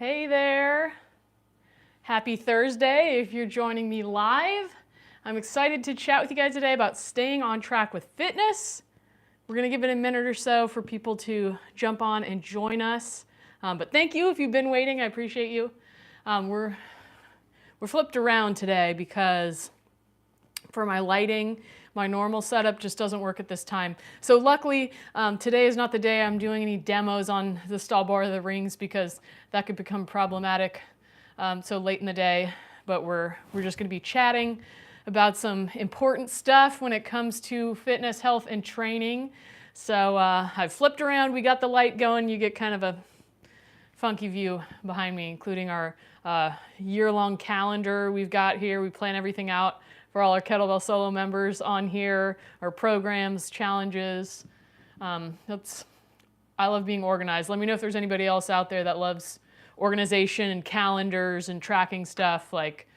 Hey there. Happy Thursday if you're joining me live. I'm excited to chat with you guys today about staying on track with fitness. We're going to give it a minute or so for people to jump on and join us. But thank you if you've been waiting. I appreciate you. We're flipped around today because for my lighting, my normal setup just doesn't work at this time. So luckily, today is not the day I'm doing any demos on the stall bar or the rings because that could become problematic so late in the day. But we're just going to be chatting about some important stuff when it comes to fitness, health, and training. So I've flipped around. We got the light going. You get kind of a funky view behind me, including our year-long calendar we've got here. We plan everything out for all our Kettlebell Solo members on here, our programs, challenges. I love being organized. Let me know if there's anybody else out there that loves organization and calendars and tracking stuff. Like,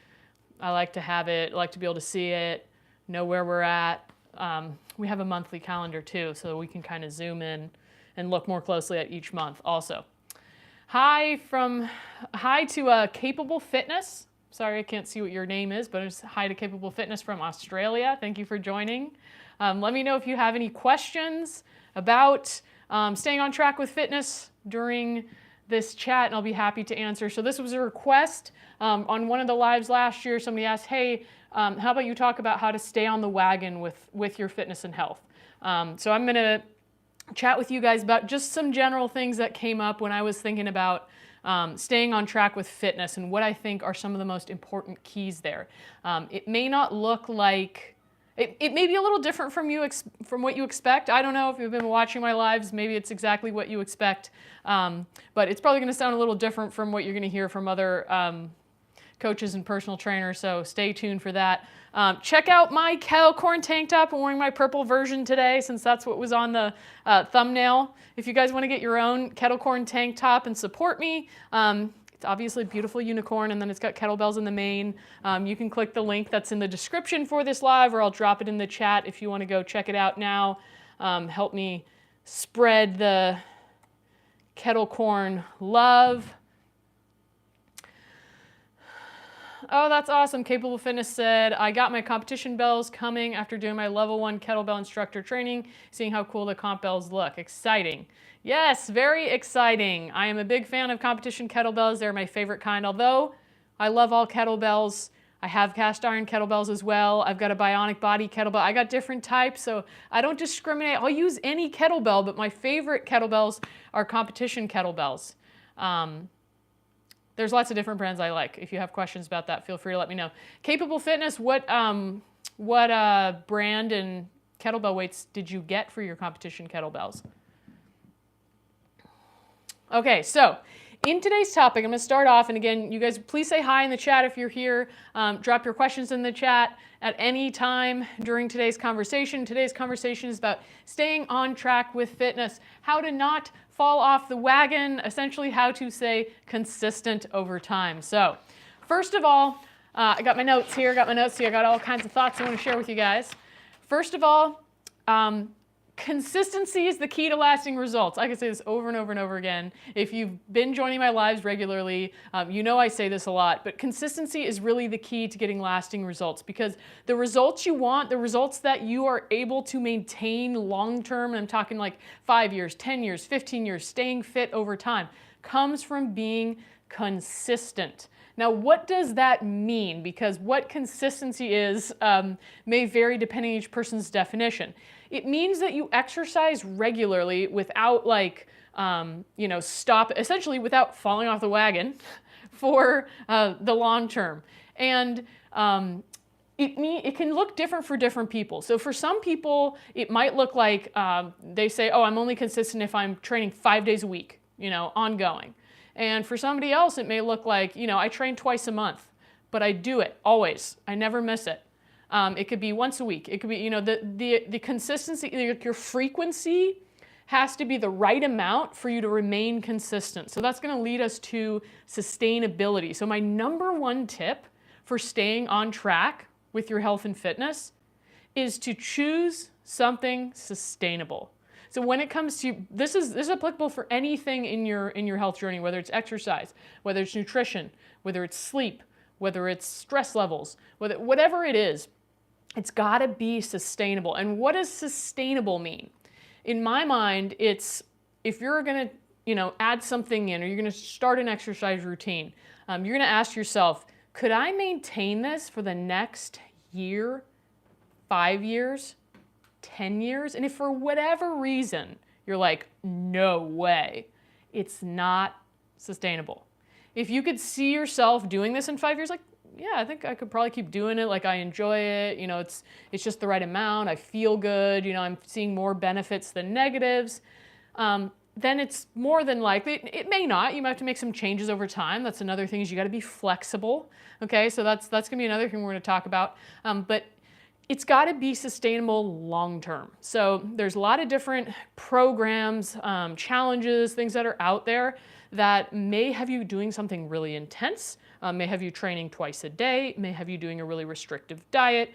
I like to have it, I like to be able to see it, know where we're at. We have a monthly calendar too, so we can kind of zoom in and look more closely at each month also. Hi to Capable Fitness. Sorry, I can't see what your name is, but it's hi to Capable Fitness from Australia. Thank you for joining. Let me know if you have any questions about staying on track with fitness during this chat, and I'll be happy to answer. So this was a request on one of the lives last year. Somebody asked, hey, how about you talk about how to stay on the wagon with your fitness and health? So I'm going to chat with you guys about just some general things that came up when I was thinking about staying on track with fitness and what I think are some of the most important keys there. It may not look like, it may be a little different from what you expect. I don't know if you've been watching my lives, maybe it's exactly what you expect, but it's probably going to sound a little different from what you're going to hear from other coaches and personal trainers, so stay tuned for that. Check out my kettle corn tank top. I'm wearing my purple version today since that's what was on the thumbnail. If you guys want to get your own kettle corn tank top and support me, it's obviously a beautiful unicorn, and then it's got kettlebells in the mane. You can click the link that's in the description for this live, or I'll drop it in the chat if you want to go check it out now. Help me spread the kettle corn love. Oh, that's awesome. Capable Fitness said, I got my competition bells coming after doing my level 1 kettlebell instructor training, seeing how cool the comp bells look. Exciting. Yes, very exciting. I am a big fan of competition kettlebells. They're my favorite kind, although I love all kettlebells. I have cast iron kettlebells as well. I've got a bionic body kettlebell. I got different types, so I don't discriminate. I'll use any kettlebell, but my favorite kettlebells are competition kettlebells. There's lots of different brands I like. If you have questions about that, feel free to let me know. Capable Fitness, what brand and kettlebell weights did you get for your competition kettlebells? Okay, so in today's topic, I'm going to start off, and again, you guys please say hi in the chat if you're here. Drop your questions in the chat at any time during today's conversation. Today's conversation is about staying on track with fitness, how to not fall off the wagon, essentially how to stay consistent over time. So first of all, I got my notes here, I got all kinds of thoughts I want to share with you guys. First of all, consistency is the key to lasting results. I can say this over and over and over again. If you've been joining my lives regularly, you know I say this a lot, but consistency is really the key to getting lasting results, because the results you want, the results that you are able to maintain long-term, and I'm talking like 5 years, 10 years, 15 years, staying fit over time, comes from being consistent. Now, what does that mean? Because what consistency is may vary depending on each person's definition. It means that you exercise regularly without essentially without falling off the wagon for the long term. And it can look different for different people. So for some people, it might look like they say, oh, I'm only consistent if I'm training 5 days a week, ongoing. And for somebody else, it may look like, I train twice a month, but I do it always. I never miss it. It could be once a week. It could be, the consistency, your frequency has to be the right amount for you to remain consistent. So that's going to lead us to sustainability. So my number one tip for staying on track with your health and fitness is to choose something sustainable. So when it comes to, this is applicable for anything in your health journey, whether it's exercise, whether it's nutrition, whether it's sleep, whether it's stress levels, whatever it is, it's got to be sustainable. And what does sustainable mean? In my mind, it's if you're going to, add something in, or you're going to start an exercise routine, you're going to ask yourself, could I maintain this for the next year, 5 years, 10 years? And if for whatever reason you're like, no way, it's not sustainable. If you could see yourself doing this in 5 years, like, yeah, I think I could probably keep doing it. Like, I enjoy it. It's just the right amount. I feel good. I'm seeing more benefits than negatives. Then it's more than likely, it may not. You might have to make some changes over time. That's another thing, is you got to be flexible. Okay, so that's going to be another thing we're going to talk about. But it's got to be sustainable long term. So there's a lot of different programs, challenges, things that are out there that may have you doing something really intense, may have you training twice a day, may have you doing a really restrictive diet.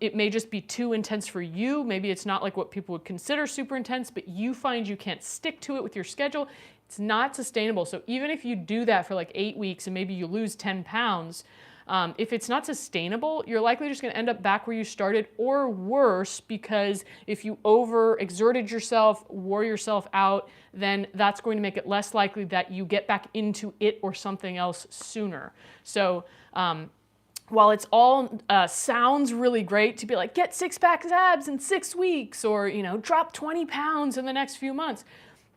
It may just be too intense for you. Maybe it's not like what people would consider super intense, but you find you can't stick to it with your schedule. It's not sustainable. So even if you do that for like 8 weeks and maybe you lose 10 pounds, if it's not sustainable, you're likely just going to end up back where you started, or worse, because if you overexerted yourself, wore yourself out, then that's going to make it less likely that you get back into it or something else sooner. So while it's all sounds really great to be like, get 6-pack abs in 6 weeks, or drop 20 pounds in the next few months,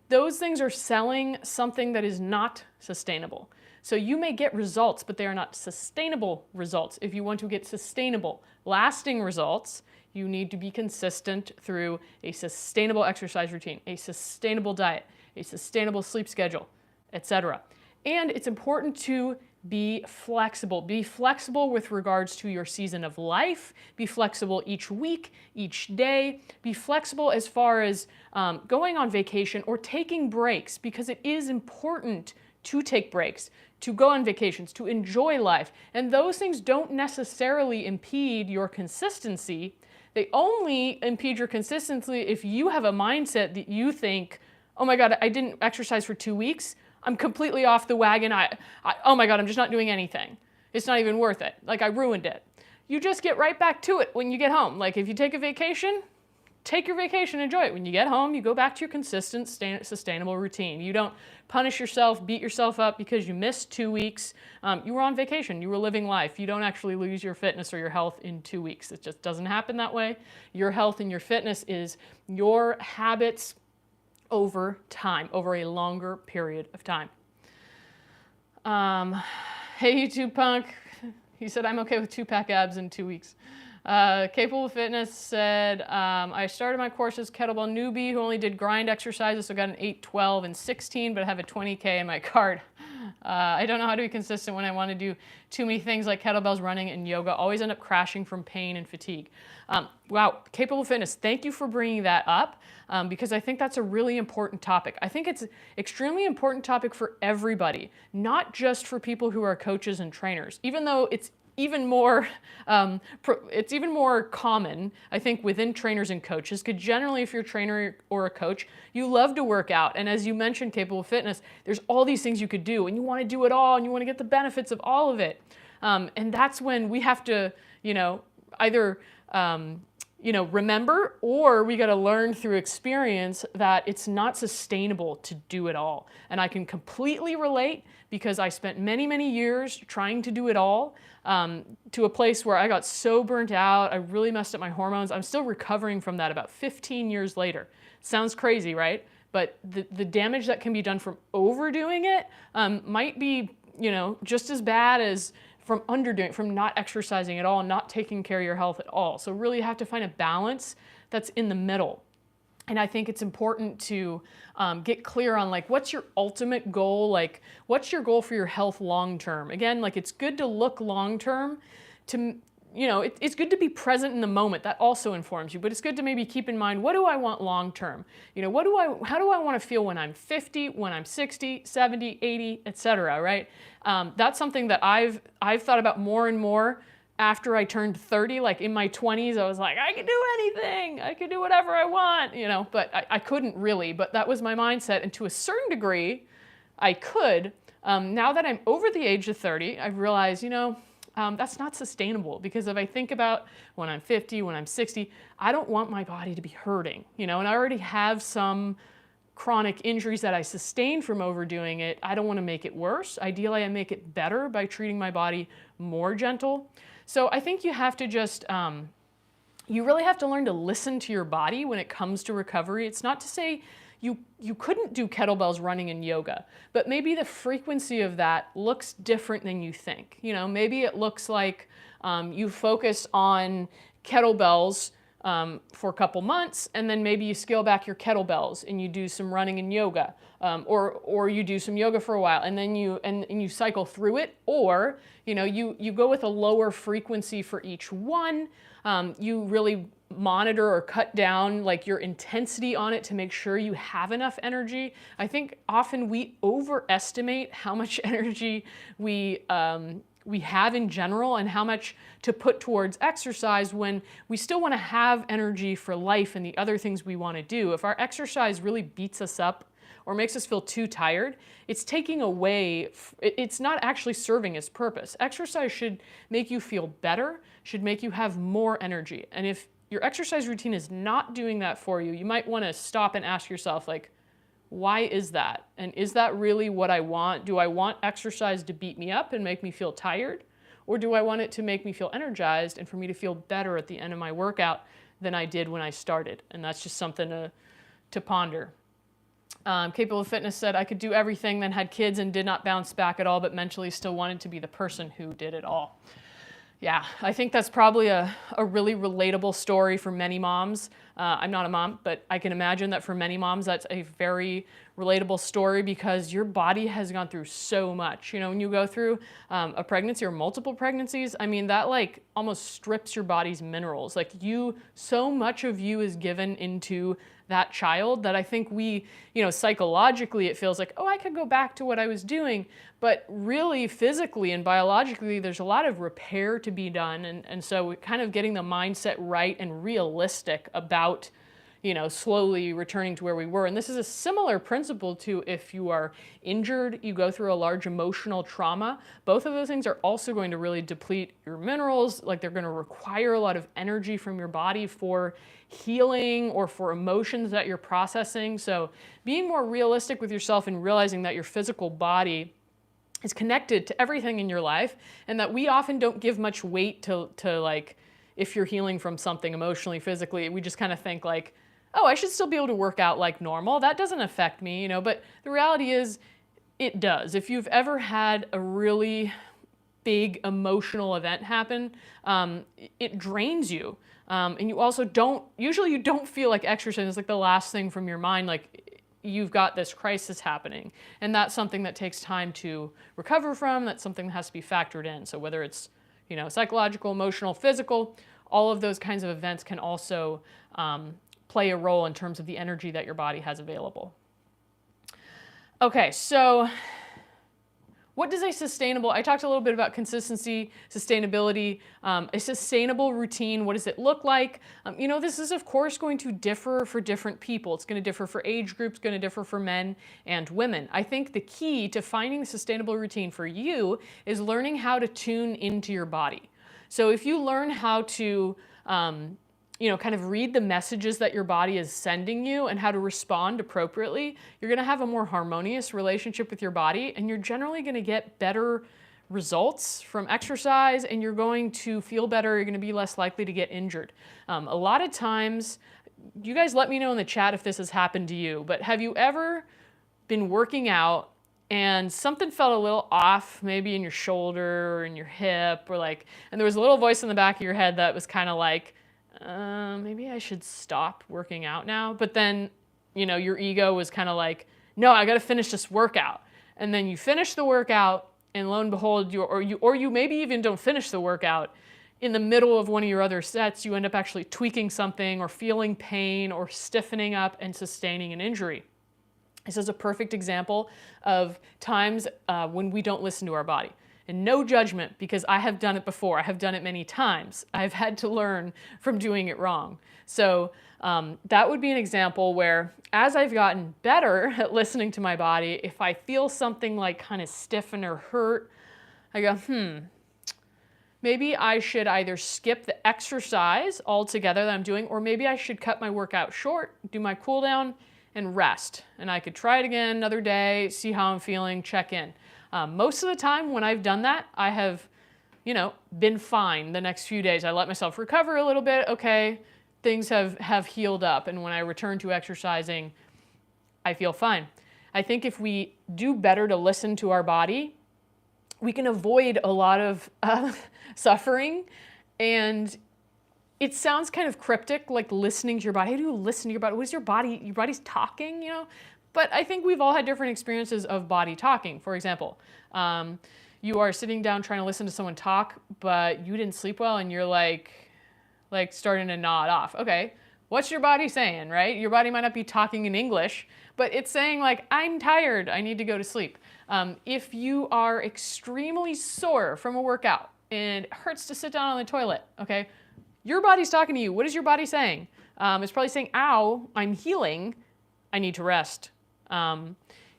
those things are selling something that is not sustainable. So you may get results, but they are not sustainable results. If you want to get sustainable, lasting results, you need to be consistent through a sustainable exercise routine, a sustainable diet, a sustainable sleep schedule, etc. And it's important to be flexible. Be flexible with regards to your season of life. Be flexible each week, each day. Be flexible as far as going on vacation or taking breaks, because it is important to take breaks, to go on vacations, to enjoy life. And those things don't necessarily impede your consistency. They only impede your consistency if you have a mindset that you think, oh my God, I didn't exercise for 2 weeks. I'm completely off the wagon. Oh my God, I'm just not doing anything. It's not even worth it. Like, I ruined it. You just get right back to it when you get home. Like, if you take a vacation, take your vacation, enjoy it. When you get home, you go back to your consistent, sustainable routine. You don't punish yourself, beat yourself up because you missed 2 weeks. You were on vacation, you were living life. You don't actually lose your fitness or your health in 2 weeks. It just doesn't happen that way. Your health and your fitness is your habits over time, over a longer period of time. Hey, YouTube punk. He said, I'm okay with 2-pack abs in 2 weeks. Capable Fitness said, I started my course as kettlebell newbie who only did grind exercises, so got an 8, 12, and 16, but I have a 20K in my cart. I don't know how to be consistent when I want to do too many things like kettlebells, running, and yoga. Always end up crashing from pain and fatigue. Wow, Capable Fitness, thank you for bringing that up, because I think that's a really important topic. I think it's an extremely important topic for everybody, not just for people who are coaches and trainers, even though it's even more common, I think, within trainers and coaches, because generally if you're a trainer or a coach, you love to work out. And as you mentioned, Capable Fitness, there's all these things you could do, and you want to do it all, and you want to get the benefits of all of it. And that's when we have to, either remember, or we got to learn through experience that it's not sustainable to do it all. And I can completely relate, because I spent many, many years trying to do it all, to a place where I got so burnt out. I really messed up my hormones. I'm still recovering from that about 15 years later. Sounds crazy, right? But the damage that can be done from overdoing it might be, just as bad as from underdoing it, from not exercising at all, not taking care of your health at all. So really you have to find a balance that's in the middle. And I think it's important to get clear on, like, what's your ultimate goal? Like, what's your goal for your health long term? Again, like, it's good to look long term to, it's good to be present in the moment. That also informs you, but it's good to maybe keep in mind, what do I want long term? How do I want to feel when I'm 50, when I'm 60, 70, 80, etc., right? That's something that I've thought about more and more after I turned 30, like in my 20s, I was like, I can do anything. I can do whatever I want, you know, but I couldn't really, but that was my mindset. And to a certain degree, I could. Now that I'm over the age of 30, I've realized, you know, that's not sustainable, because if I think about when I'm 50, when I'm 60, I don't want my body to be hurting, you know, and I already have some chronic injuries that I sustained from overdoing it. I don't want to make it worse. Ideally, I make it better by treating my body more gentle. So I think you have to just, you really have to learn to listen to your body when it comes to recovery. It's not to say you couldn't do kettlebells, running, and yoga, but maybe the frequency of that looks different than you think. You know, maybe it looks like you focus on kettlebells for a couple months, and then maybe you scale back your kettlebells and you do some running and yoga, or you do some yoga for a while, and then you cycle through it, or you know, you go with a lower frequency for each one. You really monitor or cut down like your intensity on it to make sure you have enough energy. I think often we overestimate how much energy we have in general and how much to put towards exercise, when we still want to have energy for life and the other things we want to do. If our exercise really beats us up or makes us feel too tired, it's taking away, it's not actually serving its purpose. Exercise should make you feel better, should make you have more energy. And if your exercise routine is not doing that for you, you might want to stop and ask yourself, like, why is that? And is that really what I want? Do I want exercise to beat me up and make me feel tired? Or do I want it to make me feel energized and for me to feel better at the end of my workout than I did when I started? And that's just something to ponder. Capable of Fitness said, I could do everything, then had kids and did not bounce back at all, but mentally still wanted to be the person who did it all. Yeah, I think that's probably a really relatable story for many moms. I'm not a mom, but I can imagine that for many moms, that's a very relatable story, because your body has gone through so much. You know, when you go through a pregnancy or multiple pregnancies, I mean, that like almost strips your body's minerals. Like so much of you is given into that child that I think we, you know, psychologically it feels like, oh, I could go back to what I was doing. But really physically and biologically, there's a lot of repair to be done. And so kind of getting the mindset right and realistic about, you know, slowly returning to where we were. And this is a similar principle to if you are injured, you go through a large emotional trauma. Both of those things are also going to really deplete your minerals. Like, they're going to require a lot of energy from your body for healing or for emotions that you're processing. So being more realistic with yourself and realizing that your physical body is connected to everything in your life, and that we often don't give much weight to like, if you're healing from something emotionally, physically, we just kind of think like, oh, I should still be able to work out like normal. That doesn't affect me, you know, but the reality is it does. If you've ever had a really big emotional event happen, it drains you. And you also usually you don't feel like exercise is like the last thing from your mind, like you've got this crisis happening. And that's something that takes time to recover from. That's something that has to be factored in. So whether it's, you know, psychological, emotional, physical, all of those kinds of events can also play a role in terms of the energy that your body has available. Okay, so what does a sustainable, I talked a little bit about consistency, sustainability, a sustainable routine, what does it look like? You know, this is of course going to differ for different people. It's going to differ for age groups, going to differ for men and women. I think the key to finding a sustainable routine for you is learning how to tune into your body. So if you learn how to, you know, kind of read the messages that your body is sending you and how to respond appropriately, you're going to have a more harmonious relationship with your body, and you're generally going to get better results from exercise, and you're going to feel better. You're going to be less likely to get injured. A lot of times, you guys let me know in the chat if this has happened to you, but have you ever been working out and something felt a little off, maybe in your shoulder or in your hip, or like, and there was a little voice in the back of your head that was kind of like, maybe I should stop working out now. But then, you know, your ego was kind of like, no, I got to finish this workout. And then you finish the workout, and lo and behold, or you maybe even don't finish the workout. In the middle of one of your other sets, you end up actually tweaking something or feeling pain or stiffening up and sustaining an injury. This is a perfect example of times when we don't listen to our body. And no judgment, because I have done it before. I have done it many times. I've had to learn from doing it wrong. So that would be an example where, as I've gotten better at listening to my body, if I feel something like kind of stiffen or hurt, I go, maybe I should either skip the exercise altogether that I'm doing, or maybe I should cut my workout short, do my cool down, and rest. And I could try it again another day, see how I'm feeling, check in. Most of the time when I've done that, I have, been fine the next few days. I let myself recover a little bit. Okay, things have healed up. And when I return to exercising, I feel fine. I think if we do better to listen to our body, we can avoid a lot of suffering. And it sounds kind of cryptic, like listening to your body. How do you listen to your body? What is your body? Your body's talking, But I think we've all had different experiences of body talking. For example, you are sitting down trying to listen to someone talk, but you didn't sleep well and you're like starting to nod off. Okay, what's your body saying, right? Your body might not be talking in English, but it's saying like, I'm tired, I need to go to sleep. If you are extremely sore from a workout and it hurts to sit down on the toilet, okay, your body's talking to you. What is your body saying? It's probably saying, ow, I'm healing, I need to rest.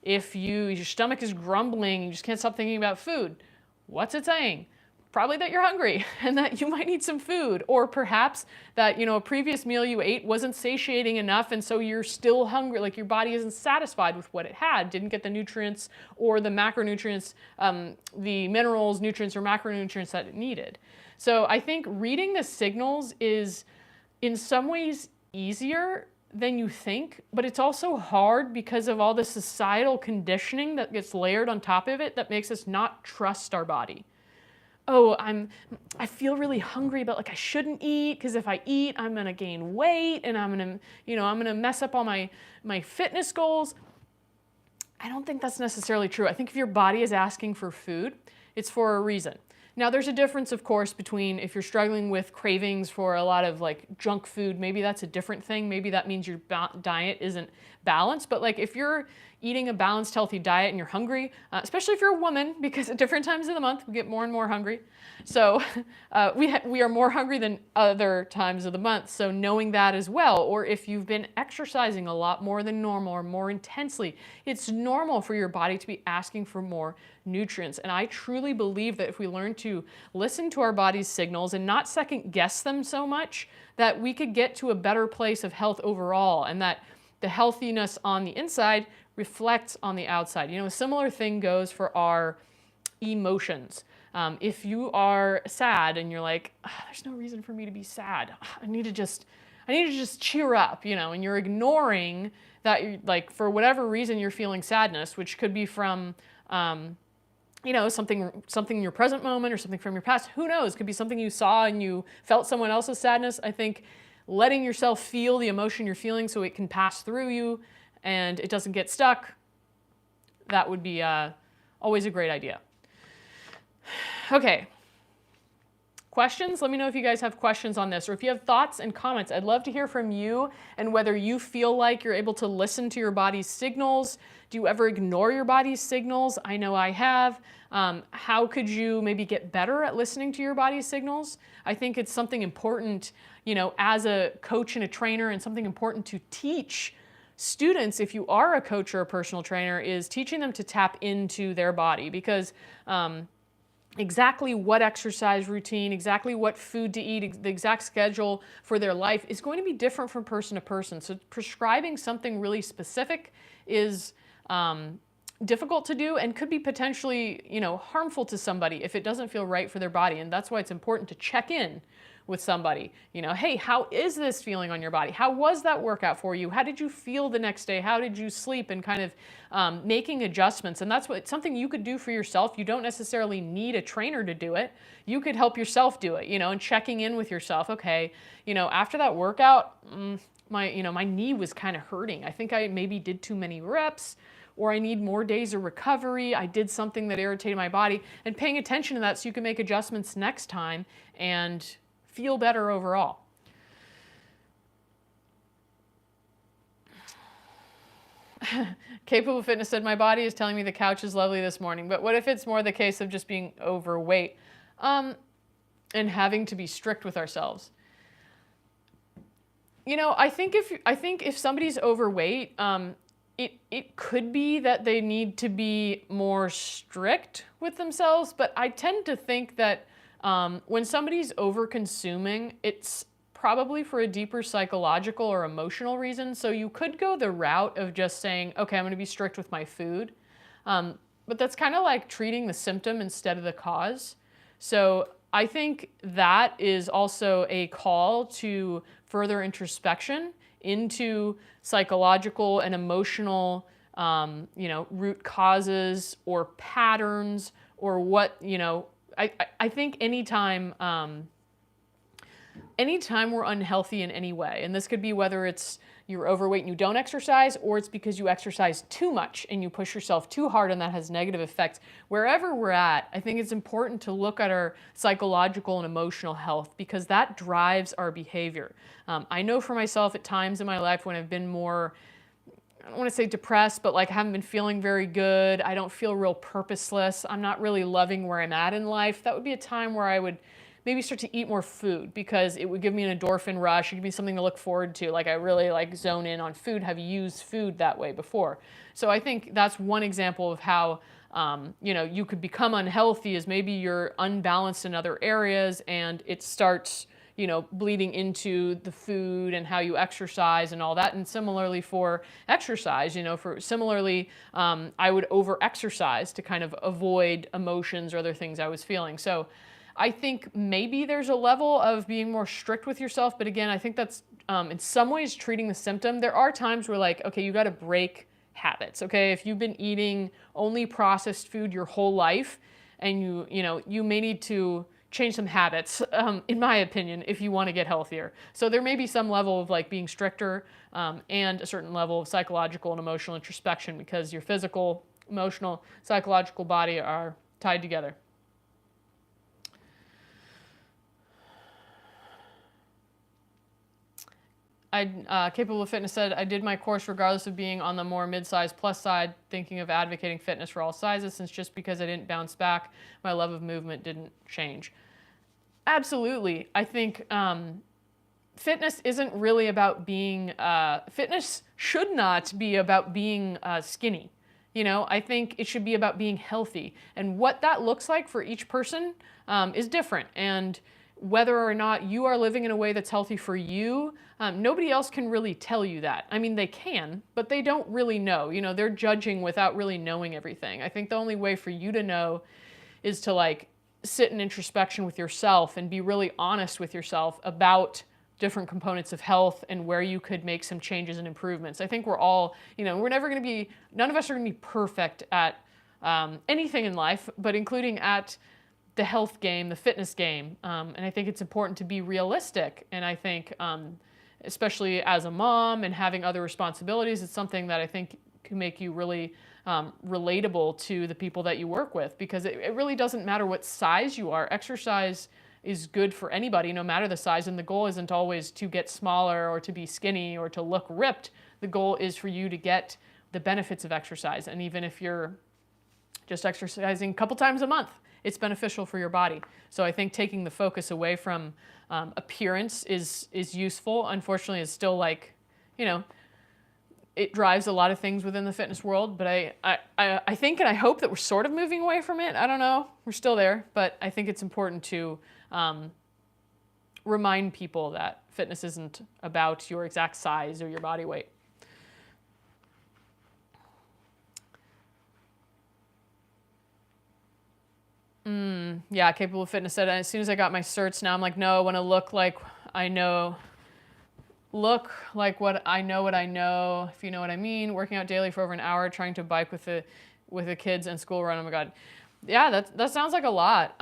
If your stomach is grumbling, you just can't stop thinking about food, what's it saying? Probably that you're hungry and that you might need some food, or perhaps that, a previous meal you ate wasn't satiating enough and so you're still hungry, like your body isn't satisfied with what it had, didn't get the nutrients or the macronutrients, the minerals, nutrients, or macronutrients that it needed. So I think reading the signals is in some ways easier than you think, but it's also hard because of all the societal conditioning that gets layered on top of it that makes us not trust our body. Oh, I feel really hungry, but like I shouldn't eat because if I eat, I'm gonna gain weight and I'm gonna mess up all my fitness goals. I don't think that's necessarily true. I think if your body is asking for food, it's for a reason. Now, there's a difference, of course, between if you're struggling with cravings for a lot of like junk food, maybe that's a different thing. Maybe that means your diet isn't balanced. But like if you're eating a balanced, healthy diet and you're hungry, especially if you're a woman, because at different times of the month, we get more and more hungry. So we are more hungry than other times of the month. So knowing that as well, or if you've been exercising a lot more than normal or more intensely, it's normal for your body to be asking for more nutrients. And I truly believe that if we learn to listen to our body's signals and not second guess them so much, that we could get to a better place of health overall, and that the healthiness on the inside reflects on the outside. A similar thing goes for our emotions. If you are sad and you're like, there's no reason for me to be sad. I need to just cheer up, and you're ignoring that, like for whatever reason you're feeling sadness, which could be from something in your present moment or something from your past. Who knows? Could be something you saw and you felt someone else's sadness. I think letting yourself feel the emotion you're feeling so it can pass through you and it doesn't get stuck, that would be always a great idea. Okay. Questions? Let me know if you guys have questions on this, or if you have thoughts and comments. I'd love to hear from you and whether you feel like you're able to listen to your body's signals. Do you ever ignore your body's signals? I know I have. How could you maybe get better at listening to your body's signals? I think it's something important, as a coach and a trainer, and something important to teach students, if you are a coach or a personal trainer, is teaching them to tap into their body, because exactly what exercise routine, exactly what food to eat, the exact schedule for their life is going to be different from person to person. So prescribing something really specific is difficult to do and could be potentially, harmful to somebody if it doesn't feel right for their body. And that's why it's important to check in with somebody. Hey, how is this feeling on your body? How was that workout for you? How did you feel the next day? How did you sleep? And kind of making adjustments. And that's something you could do for yourself. You don't necessarily need a trainer to do it. You could help yourself do it, and checking in with yourself. Okay, after that workout, my knee was kind of hurting. I think I maybe did too many reps, or I need more days of recovery. I did something that irritated my body, and paying attention to that so you can make adjustments next time and feel better overall. Capable Fitness said, my body is telling me the couch is lovely this morning, but what if it's more the case of just being overweight and having to be strict with ourselves? You know, I think if somebody's overweight, it could be that they need to be more strict with themselves, but I tend to think that when somebody's over-consuming, it's probably for a deeper psychological or emotional reason. So you could go the route of just saying, okay, I'm going to be strict with my food. But that's kind of like treating the symptom instead of the cause. So I think that is also a call to further introspection into psychological and emotional, root causes or patterns or what, I think anytime we're unhealthy in any way, and this could be whether it's you're overweight and you don't exercise, or it's because you exercise too much and you push yourself too hard and that has negative effects. Wherever we're at, I think it's important to look at our psychological and emotional health because that drives our behavior. I know for myself at times in my life when I've been more, I don't want to say depressed, but like I haven't been feeling very good. I don't feel real purposeless. I'm not really loving where I'm at in life. That would be a time where I would maybe start to eat more food because it would give me an endorphin rush. It would give me something to look forward to. Like I really like zone in on food, have used food that way before. So I think that's one example of how, you could become unhealthy is maybe you're unbalanced in other areas and it starts, bleeding into the food and how you exercise and all that. And similarly for exercise, I would over-exercise to kind of avoid emotions or other things I was feeling. So I think maybe there's a level of being more strict with yourself, but again, I think that's in some ways treating the symptom. There are times where like, okay, you got to break habits, okay? If you've been eating only processed food your whole life and you may need to change some habits, in my opinion, if you want to get healthier. So there may be some level of like being stricter and a certain level of psychological and emotional introspection because your physical, emotional, psychological body are tied together. Capable of Fitness said, I did my course regardless of being on the more mid-size plus side, thinking of advocating fitness for all sizes, since just because I didn't bounce back, my love of movement didn't change. Absolutely. I think fitness isn't really about being, fitness should not be about being skinny. I think it should be about being healthy. And what that looks like for each person is different. And whether or not you are living in a way that's healthy for you, nobody else can really tell you that. I mean, they can, but they don't really know. They're judging without really knowing everything. I think the only way for you to know is to like sit in introspection with yourself and be really honest with yourself about different components of health and where you could make some changes and improvements. I think we're all, we're never going to be, none of us are going to be perfect at anything in life, but including at the health game, the fitness game. And I think it's important to be realistic. And I think, especially as a mom and having other responsibilities, it's something that I think can make you really relatable to the people that you work with, because it really doesn't matter what size you are. Exercise is good for anybody, no matter the size. And the goal isn't always to get smaller or to be skinny or to look ripped. The goal is for you to get the benefits of exercise. And even if you're just exercising a couple times a month, it's beneficial for your body. So I think taking the focus away from appearance is useful. Unfortunately, it's still like, it drives a lot of things within the fitness world, but I think and I hope that we're sort of moving away from it. I don't know. We're still there, but I think it's important to remind people that fitness isn't about your exact size or your body weight. Yeah, Capable of Fitness said, as soon as I got my certs, now I'm like, no, I want to look like I know. Look like what I know, if you know what I mean. Working out daily for over an hour, trying to bike with the kids and school run. Oh my God. Yeah, that sounds like a lot.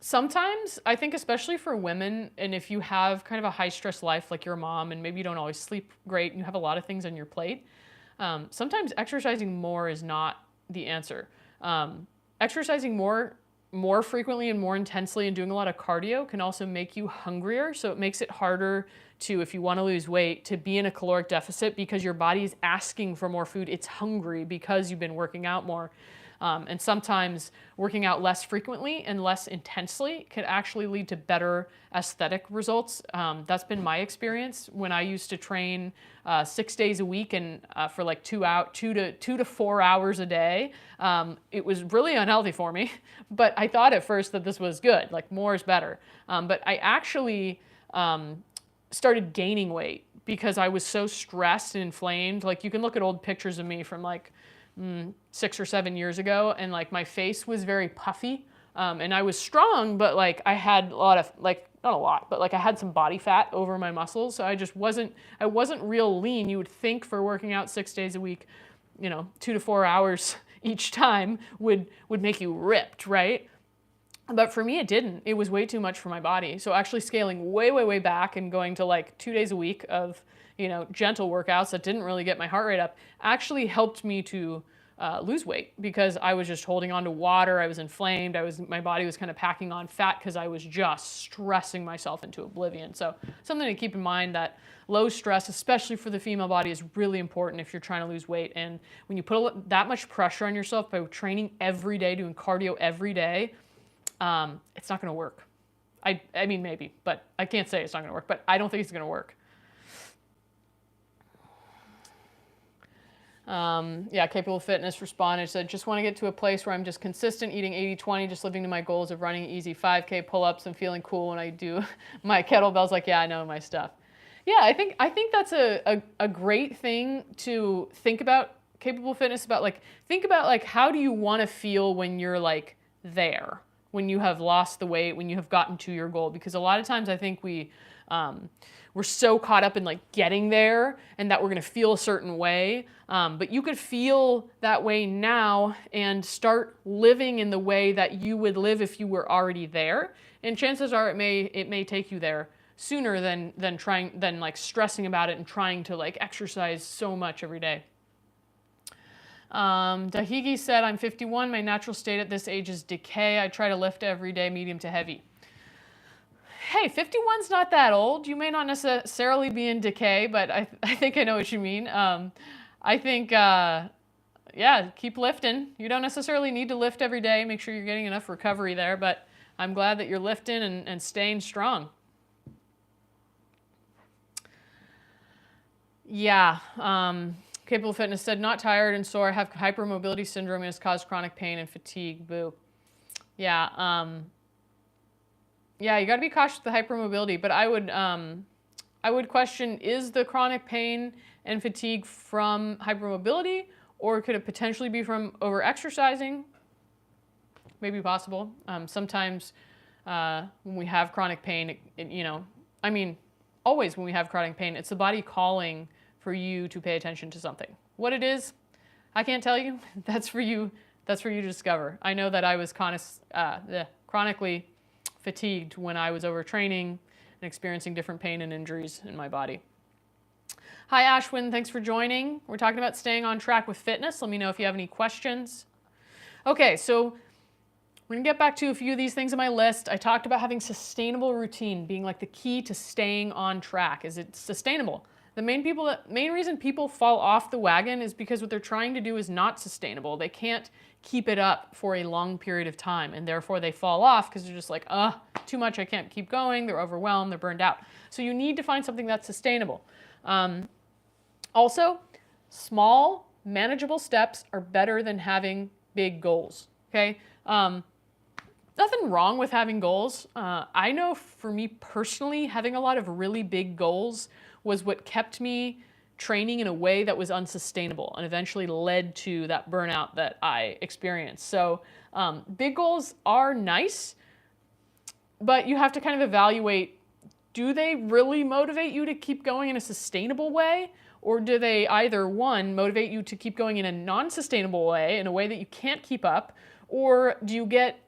Sometimes I think, especially for women, and if you have kind of a high stress life like your mom, and maybe you don't always sleep great and you have a lot of things on your plate, sometimes exercising more is not the answer. Exercising more more frequently and more intensely and doing a lot of cardio can also make you hungrier. So it makes it harder to, if you want to lose weight, to be in a caloric deficit because your body is asking for more food. It's hungry because you've been working out more. And sometimes working out less frequently and less intensely can actually lead to better aesthetic results. That's been my experience when I used to train 6 days a week and for like 2 to 4 hours a day. It was really unhealthy for me, but I thought at first that this was good, like more is better. But I actually started gaining weight because I was so stressed and inflamed. Like you can look at old pictures of me from like 6 or 7 years ago, and like my face was very puffy, and I was strong, but like I had a lot of, like, not a lot, but like I had some body fat over my muscles, so I wasn't real lean. You would think for working out 6 days a week, 2 to 4 hours each time would make you ripped, right? But for me, it didn't. It was way too much for my body. So actually scaling way back and going to like 2 days a week of gentle workouts that didn't really get my heart rate up actually helped me to lose weight because I was just holding on to water. I was inflamed. My body was kind of packing on fat because I was just stressing myself into oblivion. So something to keep in mind, that low stress, especially for the female body, is really important if you're trying to lose weight. And when you put that much pressure on yourself by training every day, doing cardio every day, it's not going to work. I mean, maybe, but I can't say it's not going to work, but I don't think it's going to work. Yeah, Capable Fitness responded, said, just want to get to a place where I'm just consistent, eating 80-20, just living to my goals of running easy 5K pull-ups and feeling cool when I do my kettlebells. Like, yeah, I know my stuff. Yeah, I think that's a great thing to think about, Capable Fitness, about like, think about like, how do you want to feel when you're like there, when you have lost the weight, when you have gotten to your goal? Because a lot of times I think we're so caught up in like getting there and that we're going to feel a certain way. But you could feel that way now and start living in the way that you would live if you were already there. And chances are it may take you there sooner than like stressing about it and trying to like exercise so much every day. Dahigi said, I'm 51. My natural state at this age is decay. I try to lift every day, medium to heavy. Hey, 51's not that old. You may not necessarily be in decay, but I think I know what you mean. I think, yeah, keep lifting. You don't necessarily need to lift every day. Make sure you're getting enough recovery there, but I'm glad that you're lifting and staying strong. Yeah, Capable Fitness said, not tired and sore. I have hypermobility syndrome and it's caused chronic pain and fatigue. Boo. Yeah, yeah, you got to be cautious with the hypermobility, but I would question, is the chronic pain and fatigue from hypermobility, or could it potentially be from overexercising? Maybe possible. Sometimes when we have chronic pain, I mean, always when we have chronic pain, it's the body calling for you to pay attention to something. What it is, I can't tell you. That's for you to discover. I know that I was chronically fatigued when I was overtraining and experiencing different pain and injuries in my body. Hi Ashwin, thanks for joining. We're talking about staying on track with fitness. Let me know if you have any questions. Okay, so we're gonna get back to a few of these things on my list. I talked about having sustainable routine being like the key to staying on track. Is it sustainable? The main reason people fall off the wagon is because what they're trying to do is not sustainable. They can't keep it up for a long period of time, and therefore they fall off because they're just like, too much, I can't keep going. They're overwhelmed, they're burned out. So you need to find something that's sustainable. Also, small, manageable steps are better than having big goals, okay? Nothing wrong with having goals. I know for me personally, having a lot of really big goals was what kept me training in a way that was unsustainable and eventually led to that burnout that I experienced. So big goals are nice, but you have to kind of evaluate, do they really motivate you to keep going in a sustainable way? Or do they either, one, motivate you to keep going in a non-sustainable way, in a way that you can't keep up, or do you get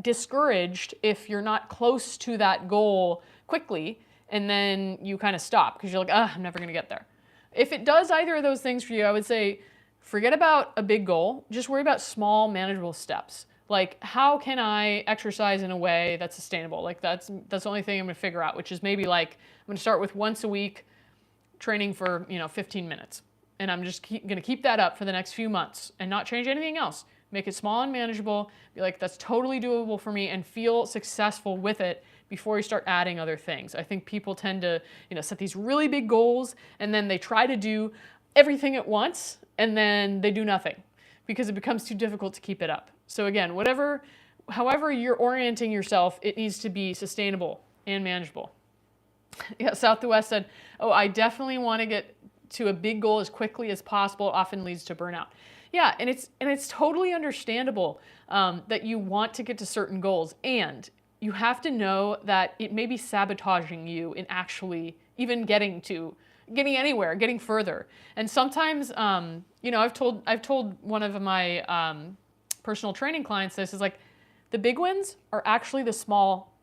discouraged if you're not close to that goal quickly, and then you kind of stop because you're like, I'm never going to get there. If it does either of those things for you, I would say forget about a big goal. Just worry about small, manageable steps. Like, how can I exercise in a way that's sustainable? Like, that's the only thing I'm gonna figure out, which is maybe like, I'm gonna start with once a week training for, 15 minutes. And I'm just gonna keep that up for the next few months and not change anything else. Make it small and manageable, be like, that's totally doable for me, and feel successful with it before you start adding other things. I think people tend to, set these really big goals, and then they try to do everything at once, and then they do nothing because it becomes too difficult to keep it up. So again, however you're orienting yourself, it needs to be sustainable and manageable. Yeah, South to West said, oh, I definitely want to get to a big goal as quickly as possible. It often leads to burnout. Yeah, and it's totally understandable that you want to get to certain goals, and you have to know that it may be sabotaging you in actually even getting anywhere, getting further. And sometimes, I've told one of my personal training clients this is like, the big wins are actually the small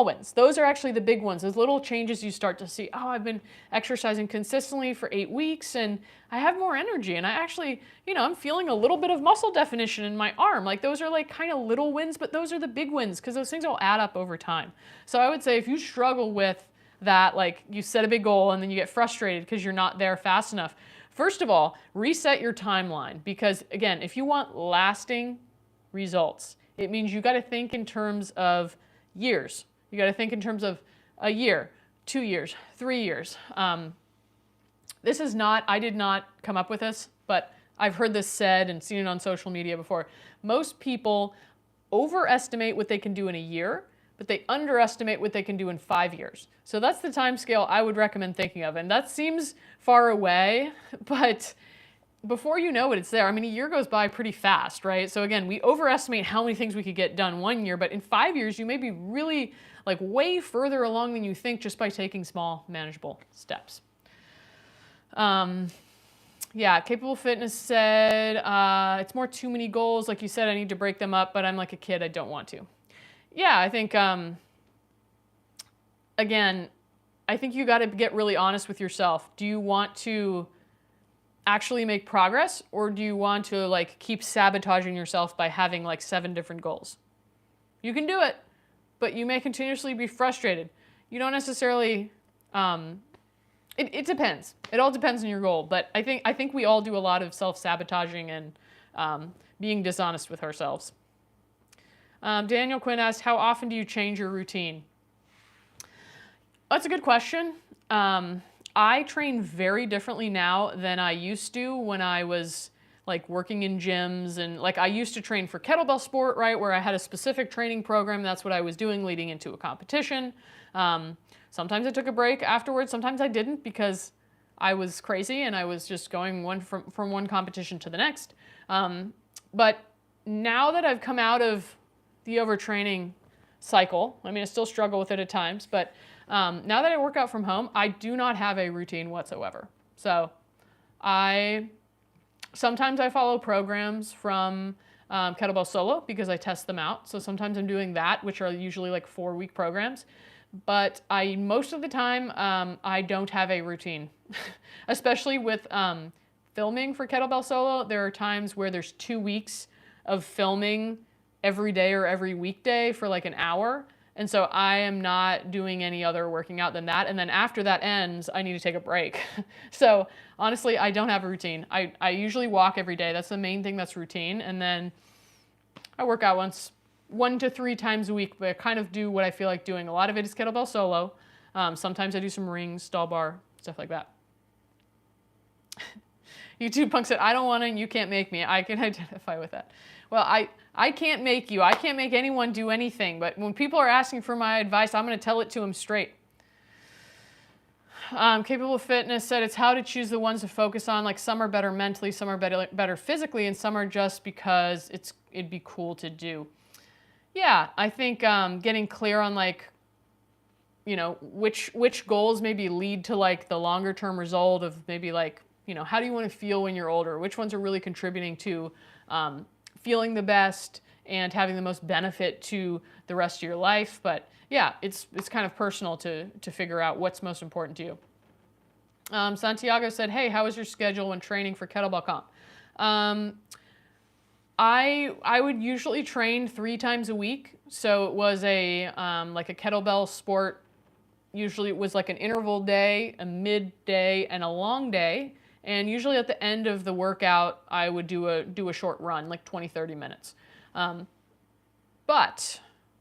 wins. Those are actually the big ones. Those little changes you start to see. Oh, I've been exercising consistently for 8 weeks and I have more energy, and I actually, I'm feeling a little bit of muscle definition in my arm. Like, those are like kind of little wins, but those are the big wins because those things will add up over time. So I would say if you struggle with that, like you set a big goal and then you get frustrated because you're not there fast enough, first of all, reset your timeline, because again, if you want lasting results, it means you got to think in terms of years. You got to think in terms of a year, 2 years, 3 years. This is not, I did not come up with this, but I've heard this said and seen it on social media before. Most people overestimate what they can do in a year, but they underestimate what they can do in 5 years. So that's the time scale I would recommend thinking of. And that seems far away, but before you know it, it's there. I mean, a year goes by pretty fast, right? So again, we overestimate how many things we could get done 1 year, but in 5 years, you may be really like way further along than you think just by taking small, manageable steps. Yeah, Capable Fitness said, it's more too many goals. Like you said, I need to break them up, but I'm like a kid, I don't want to. Yeah, I think, again, I think you got to get really honest with yourself. Do you want to actually make progress, or do you want to like keep sabotaging yourself by having like 7 different goals? You can do it, but you may continuously be frustrated. You don't necessarily, it depends. It all depends on your goal, but I think we all do a lot of self-sabotaging and being dishonest with ourselves. Daniel Quinn asked, how often do you change your routine? That's a good question. I train very differently now than I used to when I was like working in gyms, and like I used to train for kettlebell sport, right, where I had a specific training program. That's what I was doing leading into a competition. Sometimes I took a break afterwards. Sometimes I didn't because I was crazy and I was just going from one competition to the next. But now that I've come out of the overtraining cycle, I mean, I still struggle with it at times, but now that I work out from home, I do not have a routine whatsoever. So sometimes I follow programs from Kettlebell Solo because I test them out. So sometimes I'm doing that, which are usually like 4-week programs. But most of the time, I don't have a routine, especially with filming for Kettlebell Solo. There are times where there's 2 weeks of filming every day or every weekday for like an hour. And so I am not doing any other working out than that. And then after that ends, I need to take a break. So honestly, I don't have a routine. I usually walk every day. That's the main thing that's routine. And then I work out 1 to 3 times a week, but I kind of do what I feel like doing. A lot of it is Kettlebell Solo. Sometimes I do some rings, stall bar, stuff like that. YouTube Punk said, I don't want to and you can't make me. I can identify with that. Well, I can't make you. I can't make anyone do anything. But when people are asking for my advice, I'm going to tell it to them straight. Capable Fitness said it's how to choose the ones to focus on. Like some are better mentally, some are better physically, and some are just because it'd be cool to do. Yeah, I think getting clear on like, which goals maybe lead to like the longer term result of maybe like, how do you want to feel when you're older? Which ones are really contributing to feeling the best and having the most benefit to the rest of your life? But yeah, it's kind of personal to figure out what's most important to you. Santiago said, hey, how is your schedule when training for Kettlebell Comp? I would usually train 3 times a week. So it was a like a kettlebell sport. Usually it was like an interval day, a midday, and a long day. And usually at the end of the workout, I would do a short run, like 20, 30 minutes. But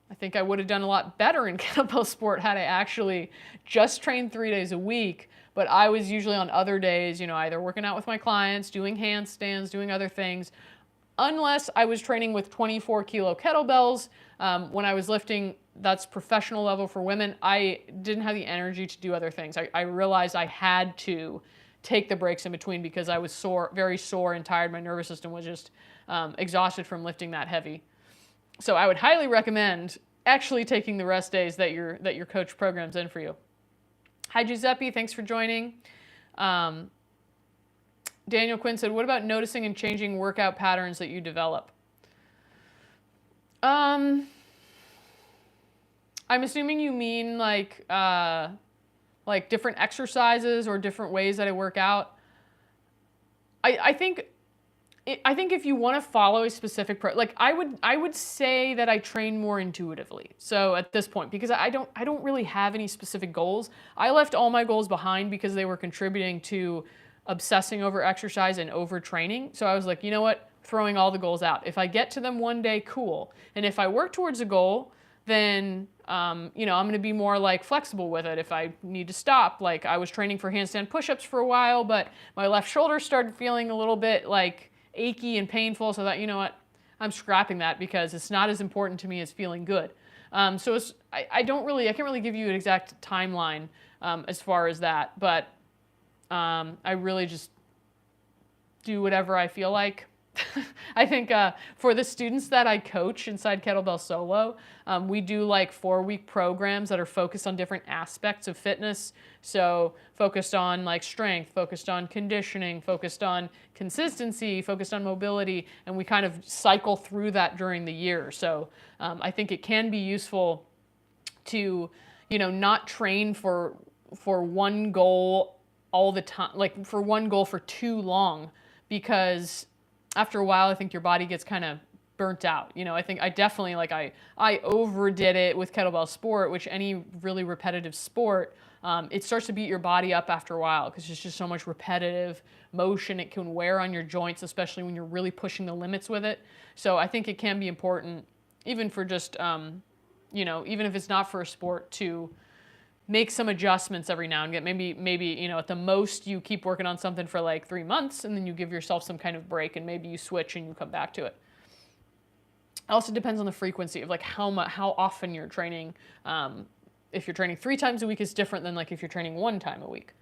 I think I would have done a lot better in kettlebell sport had I actually just trained 3 days a week. But I was usually on other days, you know, either working out with my clients, doing handstands, doing other things. Unless I was training with 24-kilo kettlebells. When I was lifting, that's professional level for women, I didn't have the energy to do other things. I realized I had to take the breaks in between because I was sore, very sore and tired. My nervous system was just exhausted from lifting that heavy. So I would highly recommend actually taking the rest days that your coach programs in for you. Hi Giuseppe, thanks for joining. Daniel Quinn said, what about noticing and changing workout patterns that you develop? I'm assuming you mean like different exercises or different ways that I work out. I think if you want to follow a specific I would say that I train more intuitively. So at this point, because I don't really have any specific goals. I left all my goals behind because they were contributing to obsessing over exercise and overtraining. So I was like, you know what? Throwing all the goals out. If I get to them one day, cool. And if I work towards a goal, then you know, I'm going to be more like flexible with it if I need to stop. Like I was training for handstand push-ups for a while, but my left shoulder started feeling a little bit like achy and painful. So I thought, you know what? I'm scrapping that because it's not as important to me as feeling good. So I can't really give you an exact timeline as far as that, but I really just do whatever I feel like. I think for the students that I coach inside Kettlebell Solo, we do like 4-week programs that are focused on different aspects of fitness. So focused on like strength, focused on conditioning, focused on consistency, focused on mobility, and we kind of cycle through that during the year. So I think it can be useful to, you know, not train for one goal all the time, like for one goal for too long, because after a while, I think your body gets kind of burnt out. You know, I think I definitely, like I overdid it with kettlebell sport, which any really repetitive sport, it starts to beat your body up after a while because it's just so much repetitive motion. It can wear on your joints, especially when you're really pushing the limits with it. So I think it can be important, even for just, you know, even if it's not for a sport, to make some adjustments every now and again. Maybe, you know, at the most you keep working on something for like 3 months and then you give yourself some kind of break and maybe you switch and you come back to it. It also depends on the frequency of like how often you're training. If you're training 3 times a week is different than like if you're training 1 time a week.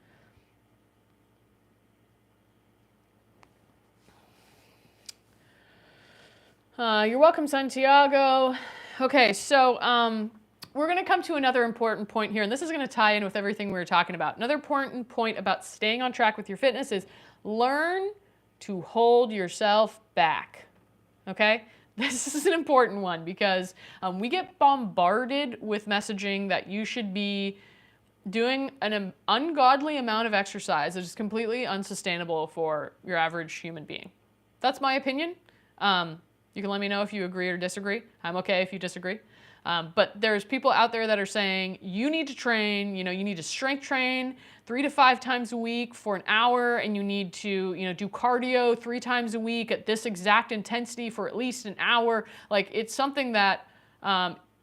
You're welcome, Santiago. Okay, so we're going to come to another important point here, and this is going to tie in with everything we were talking about. Another important point about staying on track with your fitness is learn to hold yourself back, okay? This is an important one because we get bombarded with messaging that you should be doing an ungodly amount of exercise that is completely unsustainable for your average human being. That's my opinion. You can let me know if you agree or disagree. I'm okay if you disagree. But there's people out there that are saying you need to train, you know, you need to strength train 3 to 5 times a week for an hour, and you need to, you know, do cardio 3 times a week at this exact intensity for at least an hour. Like, it's something that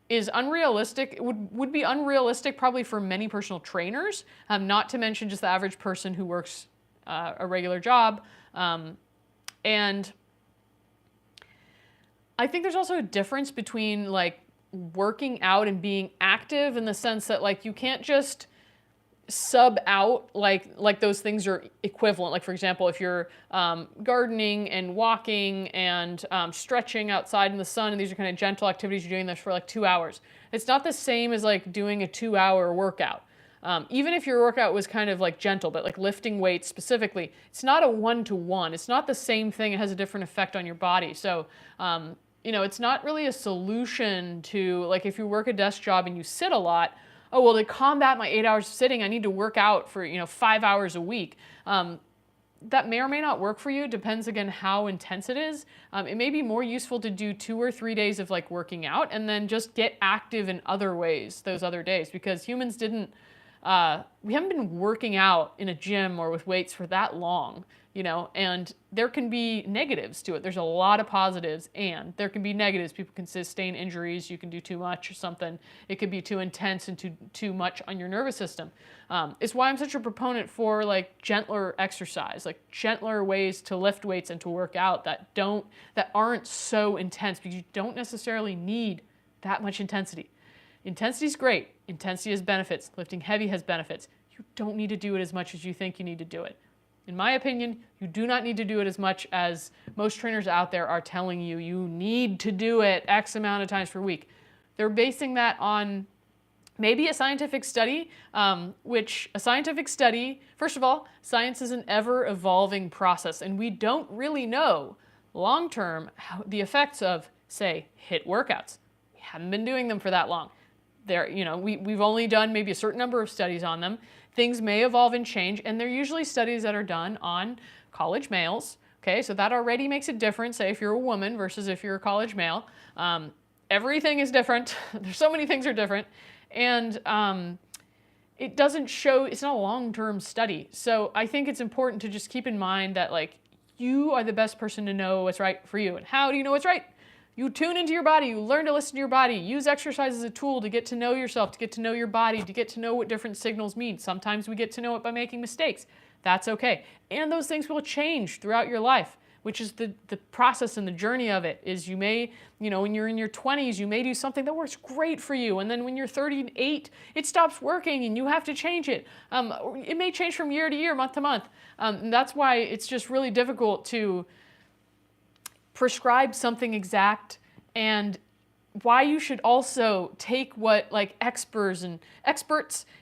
is unrealistic. It would be unrealistic probably for many personal trainers, not to mention just the average person who works a regular job. And I think there's also a difference between like working out and being active, in the sense that like you can't just sub out like those things are equivalent. Like, for example, if you're gardening and walking and stretching outside in the sun, and these are kind of gentle activities, you're doing this for like 2 hours. It's not the same as like doing a 2-hour workout. Even if your workout was kind of like gentle, but like lifting weights specifically, it's not a 1-to-1. It's not the same thing. It has a different effect on your body. So, you know, it's not really a solution to, like, if you work a desk job and you sit a lot, oh, well, to combat my 8 hours of sitting, I need to work out for, you know, 5 hours a week. that may or may not work for you. It depends, again, how intense it is. It may be more useful to do 2 or 3 days of like working out and then just get active in other ways those other days, because humans didn't, we haven't been working out in a gym or with weights for that long, you know, and there can be negatives to it. There's a lot of positives and there can be negatives. People can sustain injuries. You can do too much or something. It could be too intense and too much on your nervous system. It's why I'm such a proponent for like gentler exercise, like gentler ways to lift weights and to work out that aren't so intense, because you don't necessarily need that much intensity. Intensity is great. Intensity has benefits. Lifting heavy has benefits. You don't need to do it as much as you think you need to do it. In my opinion, you do not need to do it as much as most trainers out there are telling you you need to do it X amount of times per week. They're basing that on maybe a scientific study, first of all, science is an ever-evolving process, and we don't really know long-term the effects of, say, HIIT workouts. We haven't been doing them for that long. We've only done maybe a certain number of studies on them. Things may evolve and change, and they're usually studies that are done on college males. Okay, so that already makes it different, say if you're a woman versus if you're a college male. Everything is different. There's so many things are different. And it doesn't show, it's not a long-term study. So I think it's important to just keep in mind that like you are the best person to know what's right for you. And how do you know what's right? You tune into your body, you learn to listen to your body, use exercise as a tool to get to know yourself, to get to know your body, to get to know what different signals mean. Sometimes we get to know it by making mistakes. That's okay. And those things will change throughout your life, which is the process and the journey of it. Is you may, when you're in your 20s, you may do something that works great for you. And then when you're 38, it stops working and you have to change it. It may change from year to year, month to month. And that's why it's just really difficult to prescribe something exact, and why you should also take what like experts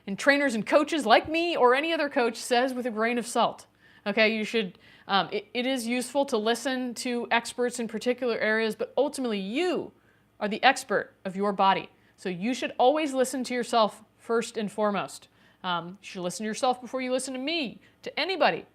and trainers and coaches like me or any other coach says with a grain of salt. Okay, you should, it is useful to listen to experts in particular areas, but ultimately you are the expert of your body. So you should always listen to yourself first and foremost. You should listen to yourself before you listen to me, to anybody.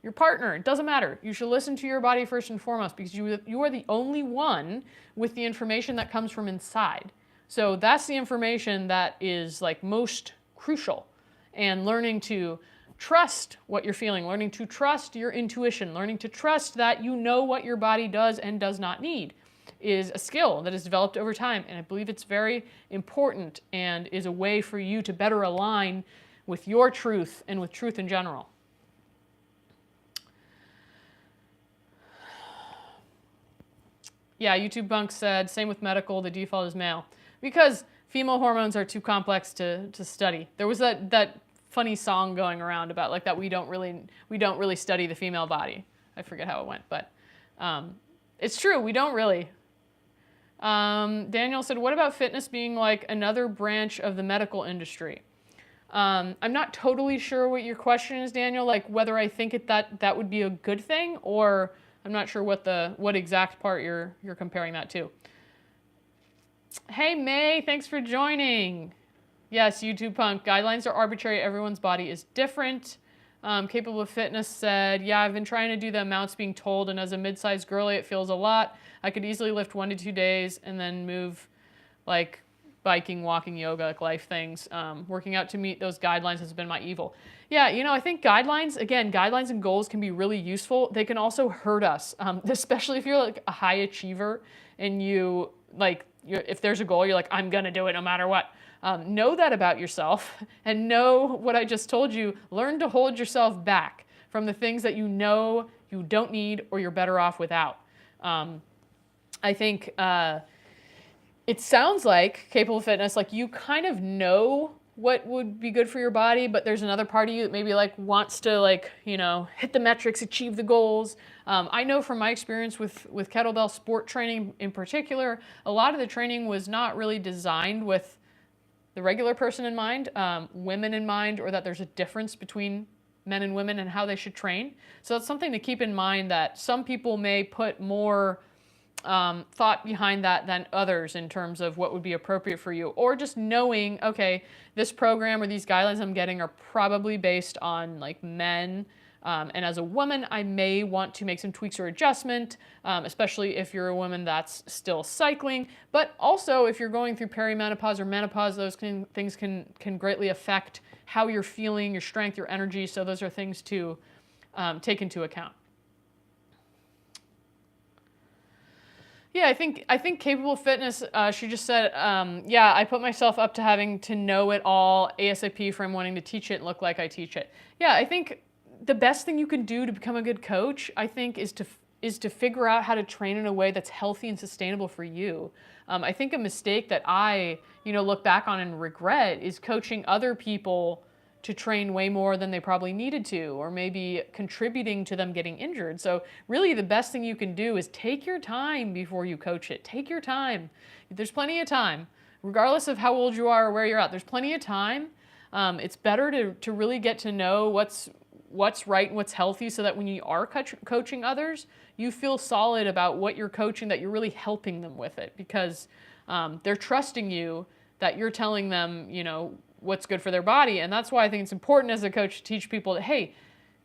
Your partner, it doesn't matter. You should listen to your body first and foremost, because you are the only one with the information that comes from inside. So that's the information that is like most crucial. And learning to trust what you're feeling, learning to trust your intuition, learning to trust that you know what your body does and does not need is a skill that is developed over time. And I believe it's very important and is a way for you to better align with your truth and with truth in general. Yeah, YouTube Bunk said, same with medical, the default is male. Because female hormones are too complex to study. There was that funny song going around about like that we don't really study the female body. I forget how it went, but it's true, we don't really. Daniel said, what about fitness being like another branch of the medical industry? I'm not totally sure what your question is, Daniel, like whether I think that would be a good thing, or I'm not sure what exact part you're comparing that to. Hey May, thanks for joining. Yes, YouTube Punk, guidelines are arbitrary, everyone's body is different. Capable of Fitness said, yeah, I've been trying to do the amounts being told, and as a mid-sized girly, it feels a lot. I could easily lift 1 to 2 days and then move like biking, walking, yoga, like life things. Working out to meet those guidelines has been my evil. Yeah, I think guidelines and goals can be really useful. They can also hurt us, especially if you're like a high achiever and if there's a goal, you're like, I'm gonna do it no matter what. Know that about yourself and know what I just told you. Learn to hold yourself back from the things that you know you don't need or you're better off without. I think it sounds like Capable Fitness, like you kind of know what would be good for your body, but there's another part of you that maybe like wants to hit the metrics, achieve the goals. I know from my experience with kettlebell sport training in particular, a lot of the training was not really designed with the regular person in mind, women in mind, or that there's a difference between men and women and how they should train. So that's something to keep in mind, that some people may put more thought behind that than others in terms of what would be appropriate for you, or just knowing, okay, this program or these guidelines I'm getting are probably based on like men And as a woman, I may want to make some tweaks or adjustment, especially if you're a woman that's still cycling. But also, if you're going through perimenopause or menopause, those things can greatly affect how you're feeling, your strength, your energy. So those are things to take into account. Yeah, I think capable fitness, she just said, yeah, I put myself up to having to know it all ASAP from wanting to teach it and look like I teach it. Yeah, I think the best thing you can do to become a good coach, I think, is to figure out how to train in a way that's healthy and sustainable for you. I think a mistake that I, look back on and regret is coaching other people to train way more than they probably needed to, or maybe contributing to them getting injured. So really the best thing you can do is take your time before you coach it. Take your time. There's plenty of time. Regardless of how old you are or where you're at, there's plenty of time. It's better to really get to know what's right and what's healthy, so that when you are coaching others, you feel solid about what you're coaching, that you're really helping them with it, because they're trusting you, that you're telling them, what's good for their body. And that's why I think it's important as a coach to teach people that, hey,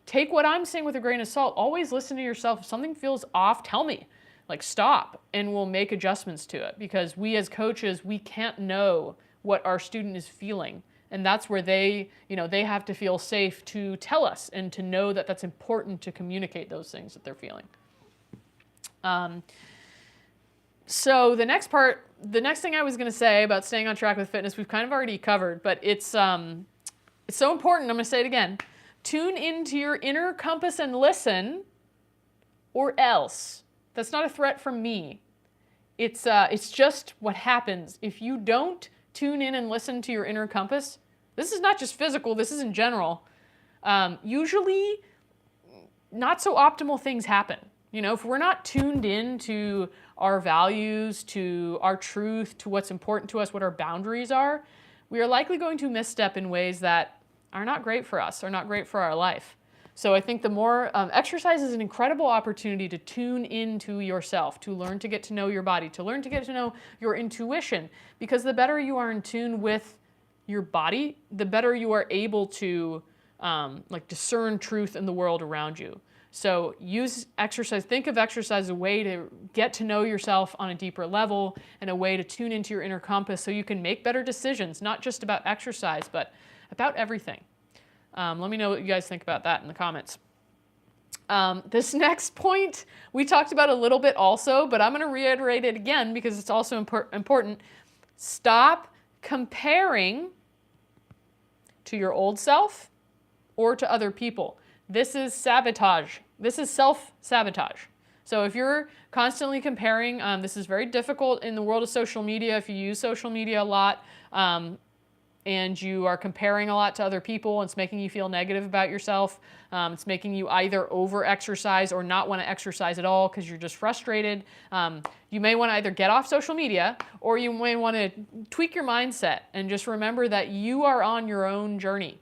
take what I'm saying with a grain of salt. Always listen to yourself. If something feels off, tell me. Like, stop, and we'll make adjustments to it, because we as coaches, we can't know what our student is feeling. And that's where they have to feel safe to tell us, and to know that that's important to communicate those things that they're feeling. So the next thing I was going to say about staying on track with fitness, we've kind of already covered, but it's so important. I'm going to say it again. Tune into your inner compass and listen, or else. That's not a threat from me. It's just what happens if you don't tune in and listen to your inner compass. This is not just physical. This is in general. Usually, not so optimal things happen. If we're not tuned in to our values, to our truth, to what's important to us, what our boundaries are, we are likely going to misstep in ways that are not great for us, or not great for our life. So I think the more exercise is an incredible opportunity to tune into yourself, to learn to get to know your body, to learn to get to know your intuition, because the better you are in tune with your body, the better you are able to discern truth in the world around you. So use exercise, think of exercise as a way to get to know yourself on a deeper level, and a way to tune into your inner compass so you can make better decisions, not just about exercise, but about everything. Let me know what you guys think about that in the comments. This next point we talked about a little bit also, but I'm going to reiterate it again because it's also important. Stop comparing to your old self or to other people. This is sabotage. This is self-sabotage. So if you're constantly comparing, this is very difficult in the world of social media. If you use social media a lot and you are comparing a lot to other people, it's making you feel negative about yourself. It's making you either over-exercise or not want to exercise at all because you're just frustrated. You may want to either get off social media, or you may want to tweak your mindset and just remember that you are on your own journey.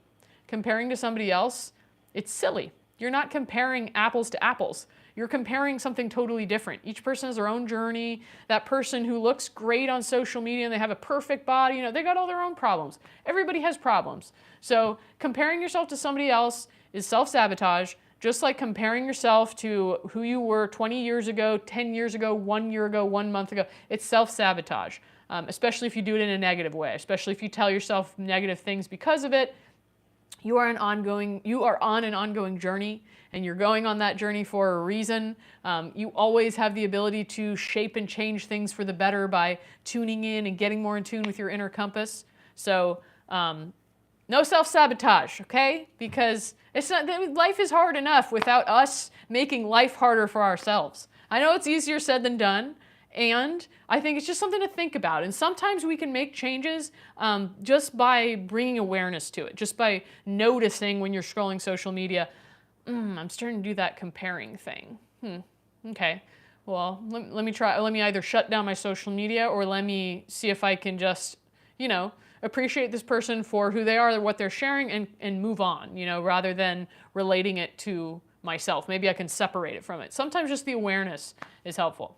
Comparing to somebody else, it's silly. You're not comparing apples to apples. You're comparing something totally different. Each person has their own journey. That person who looks great on social media and they have a perfect body, they got all their own problems. Everybody has problems. So comparing yourself to somebody else is self-sabotage, just like comparing yourself to who you were 20 years ago, 10 years ago, 1 year ago, 1 month ago. It's self-sabotage, especially if you do it in a negative way, especially if you tell yourself negative things because of it. You are on an ongoing journey, and you're going on that journey for a reason. You always have the ability to shape and change things for the better by tuning in and getting more in tune with your inner compass. So no self-sabotage, okay? Because life is hard enough without us making life harder for ourselves. I know it's easier said than done, and I think it's just something to think about. And sometimes we can make changes just by bringing awareness to it, just by noticing when you're scrolling social media, I'm starting to do that comparing thing. Okay, well, let me try. Let me either shut down my social media, or let me see if I can just, appreciate this person for who they are, what they're sharing, and move on, rather than relating it to myself. Maybe I can separate it from it. Sometimes just the awareness is helpful.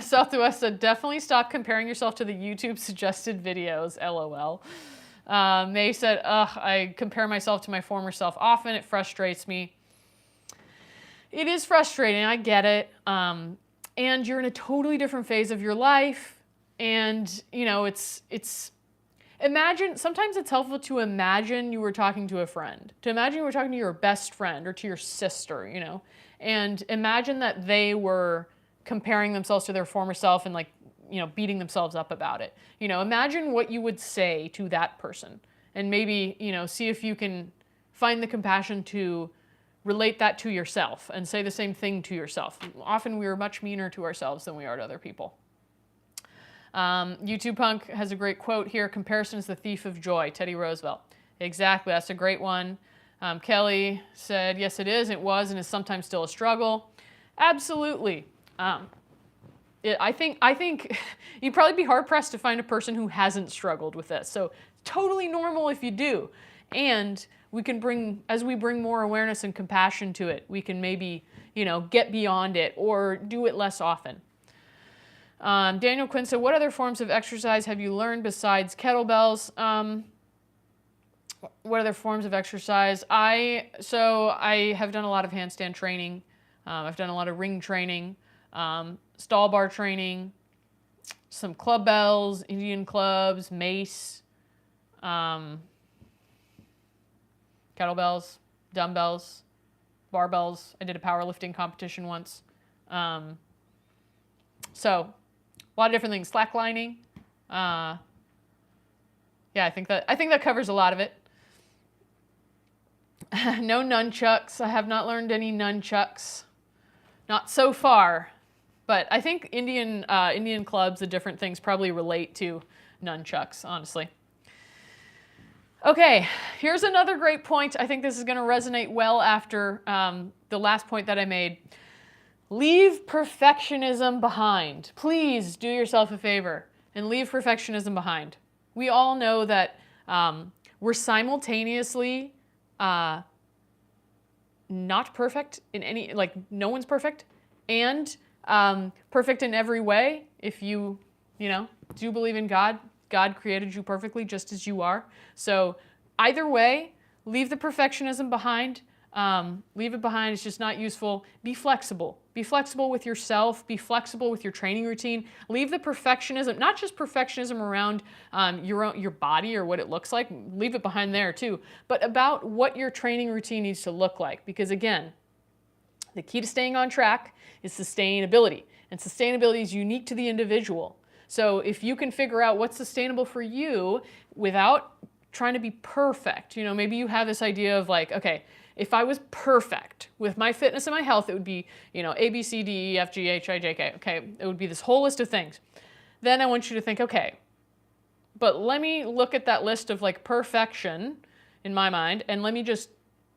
Southwest said, definitely stop comparing yourself to the YouTube suggested videos, LOL. May said, ugh, I compare myself to my former self often. It frustrates me. It is frustrating. I get it. And you're in a totally different phase of your life. And, you know, imagine, sometimes it's helpful to imagine you were talking to a friend, to imagine you were talking to your best friend or to your sister, you know, and imagine that they were comparing themselves to their former self and like, you know, beating themselves up about it. You know, imagine what you would say to that person and maybe, you know, see if you can find the compassion to relate that to yourself and say the same thing to yourself. Often we are much meaner to ourselves than we are to other people. YouTube Punk has a great quote here, comparison is the thief of joy, Teddy Roosevelt. Exactly, that's a great one. Kelly said, yes, it is, it was, and is sometimes still a struggle. Absolutely. I think you'd probably be hard-pressed to find a person who hasn't struggled with this. So totally normal if you do. And we can as we bring more awareness and compassion to it, we can maybe, you know, get beyond it or do it less often. Daniel Quinn said, what other forms of exercise have you learned besides kettlebells? What other forms of exercise? So I have done a lot of handstand training. I've done a lot of ring training, stall bar training, some club bells, Indian clubs, mace, kettlebells, dumbbells, barbells. I did a powerlifting competition once. So a lot of different things. Slacklining. Yeah, I think that covers a lot of it. No nunchucks. I have not learned any nunchucks. Not so far. But I think Indian clubs, the different things probably relate to nunchucks, honestly. Okay, here's another great point. I think this is going to resonate well after the last point that I made. Leave perfectionism behind. Please do yourself a favor and leave perfectionism behind. We all know that we're simultaneously not perfect in any, like no one's perfect, and perfect in every way. If you do believe in God, God created you perfectly just as you are. So either way, leave the perfectionism behind. Leave it behind. It's just not useful. Be flexible. Be flexible with yourself. Be flexible with your training routine. Leave the perfectionism, not just perfectionism around your body or what it looks like. Leave it behind there too. But about what your training routine needs to look like. Because again, the key to staying on track is sustainability. And sustainability is unique to the individual. So if you can figure out what's sustainable for you without trying to be perfect, maybe you have this idea of like, okay, if I was perfect with my fitness and my health, it would be, A, B, C, D, E, F, G, H, I, J, K. Okay, it would be this whole list of things. Then I want you to think, okay, but let me look at that list of like perfection in my mind, and let me just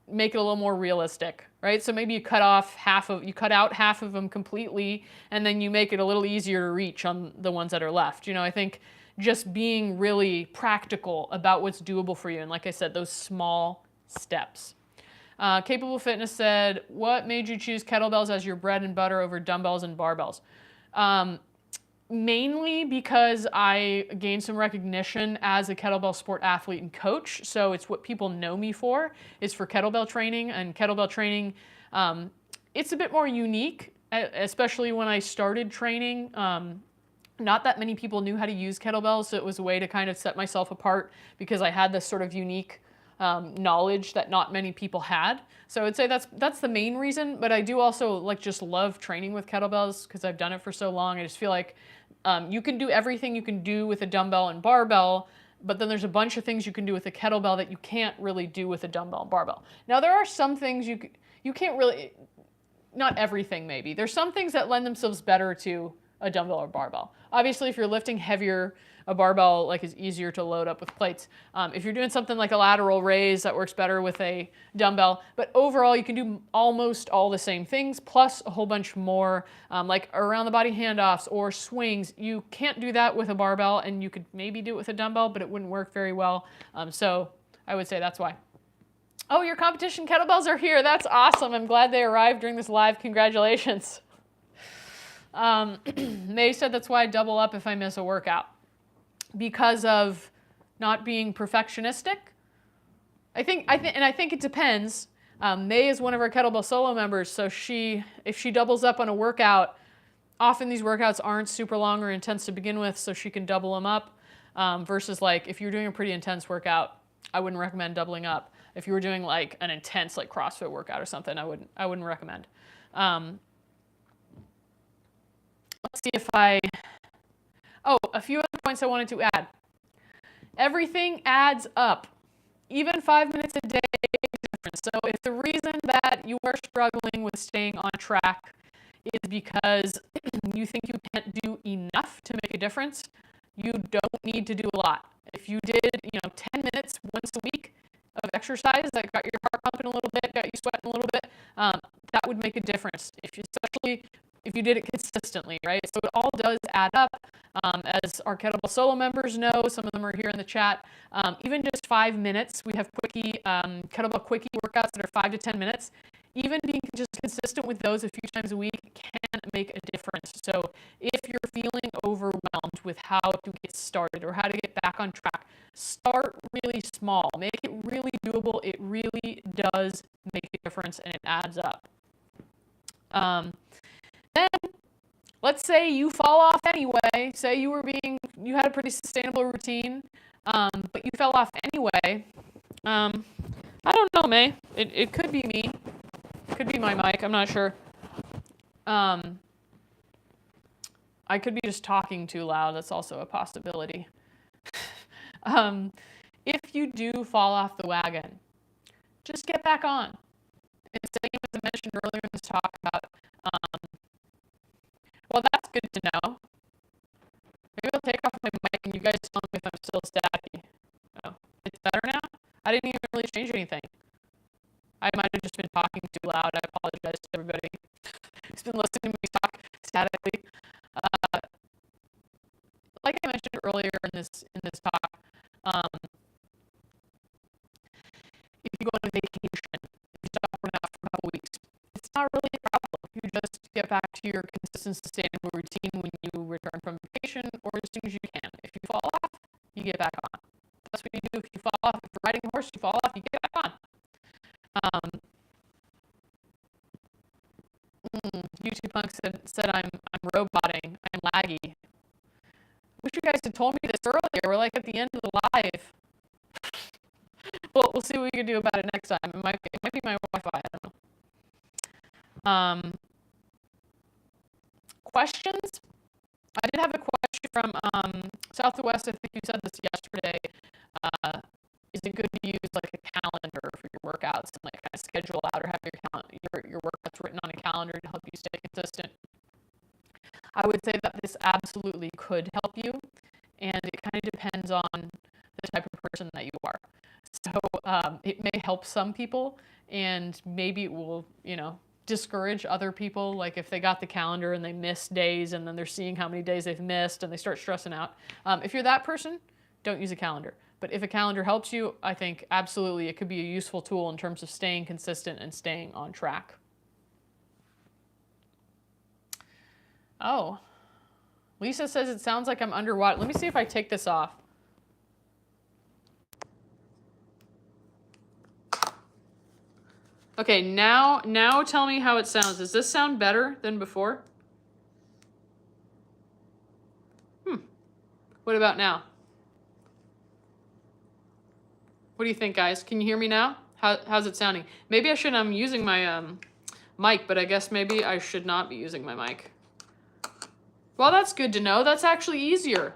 make it a little more realistic, right? So maybe you cut out half of them completely, and then you make it a little easier to reach on the ones that are left. I think just being really practical about what's doable for you, and like I said, those small steps. Capable Fitness said, what made you choose kettlebells as your bread and butter over dumbbells and barbells? Mainly because I gained some recognition as a kettlebell sport athlete and coach. So it's what people know me for, is for kettlebell training. And kettlebell training, it's a bit more unique, especially when I started training. Not that many people knew how to use kettlebells, so it was a way to kind of set myself apart because I had this sort of unique knowledge that not many people had. So I'd say that's the main reason, but I do also just love training with kettlebells because I've done it for so long. I just feel like you can do everything you can do with a dumbbell and barbell, but then there's a bunch of things you can do with a kettlebell that you can't really do with a dumbbell and barbell. Now there are some things you can't really, not everything maybe. There's some things that lend themselves better to a dumbbell or barbell. Obviously, if you're lifting heavier, a barbell is easier to load up with plates. If you're doing something like a lateral raise, that works better with a dumbbell. But overall, you can do almost all the same things, plus a whole bunch more, like around the body handoffs or swings. You can't do that with a barbell, and you could maybe do it with a dumbbell, but it wouldn't work very well. So I would say that's why. Oh, your competition kettlebells are here. That's awesome. I'm glad they arrived during this live. Congratulations. May said that's why I double up if I miss a workout. Because of not being perfectionistic. I think it depends. May is one of our Kettlebell solo members, so if she doubles up on a workout, often these workouts aren't super long or intense to begin with, so she can double them up. Versus like if you're doing a pretty intense workout, I wouldn't recommend doubling up. If you were doing like an intense like CrossFit workout or something, I wouldn't recommend. Let's see if a few other points I wanted to add. Everything adds up. Even 5 minutes a day makes a difference. So if the reason that you are struggling with staying on track is because you think you can't do enough to make a difference, you don't need to do a lot. If you did, 10 minutes once a week of exercise that got your heart pumping a little bit, got you sweating a little bit, that would make a difference. Especially if you did it consistently, right? So it all does add up. As our Kettlebell solo members know, some of them are here in the chat. Even just 5 minutes, we have Kettlebell quickie workouts that are 5 to 10 minutes. Even being just consistent with those a few times a week can make a difference. So if you're feeling overwhelmed with how to get started or how to get back on track, start really small. Make it really doable. It really does make a difference and it adds up. Then let's say you fall off anyway. Say you had a pretty sustainable routine, but you fell off anyway. I don't know, May. It could be me. It could be my mic. I'm not sure. I could be just talking too loud. That's also a possibility. If you do fall off the wagon, just get back on. And same as I mentioned earlier in this talk about, well, that's good to know. Maybe I'll take off my mic and you guys tell me if I'm still staticky. Oh, it's better now? I didn't even really change anything. I might have just been talking too loud. I apologize to everybody who's been listening to me talk statically. Like I mentioned earlier in this talk, if you go on a vacation, if you stop working out for a couple weeks, it's not really a problem. You just get back to your consistent, sustainable routine when you return from vacation or as soon as you can. If you fall off, you get back on. That's what you do if you fall off. If you're riding a horse, you fall off, you get back on. YouTube Punk said I'm roboting, I'm laggy. Wish you guys had told me this earlier. We're like at the end of the live. Well, we'll see what we can do about it next time. It might be my Wi-Fi. I don't know. Questions? I did have a question from South to West. I think you said this yesterday. Is it good to use like a calendar for your workouts and like kind of schedule out or have your workouts written on a calendar to help you stay consistent? I would say that this absolutely could help you, and it kind of depends on the type of person that you are. So it may help some people, and maybe it will, discourage other people. Like if they got the calendar and they miss days, and then they're seeing how many days they've missed, and they start stressing out. If you're that person, don't use a calendar. But if a calendar helps you, I think absolutely it could be a useful tool in terms of staying consistent and staying on track. Oh, Lisa says it sounds like I'm underwater. Let me see if I take this off. Okay, now tell me how it sounds. Does this sound better than before? What about now? What do you think, guys? Can you hear me now? How's it sounding? Maybe I shouldn't. I'm using my mic, but I guess maybe I should not be using my mic. Well, that's good to know. That's actually easier.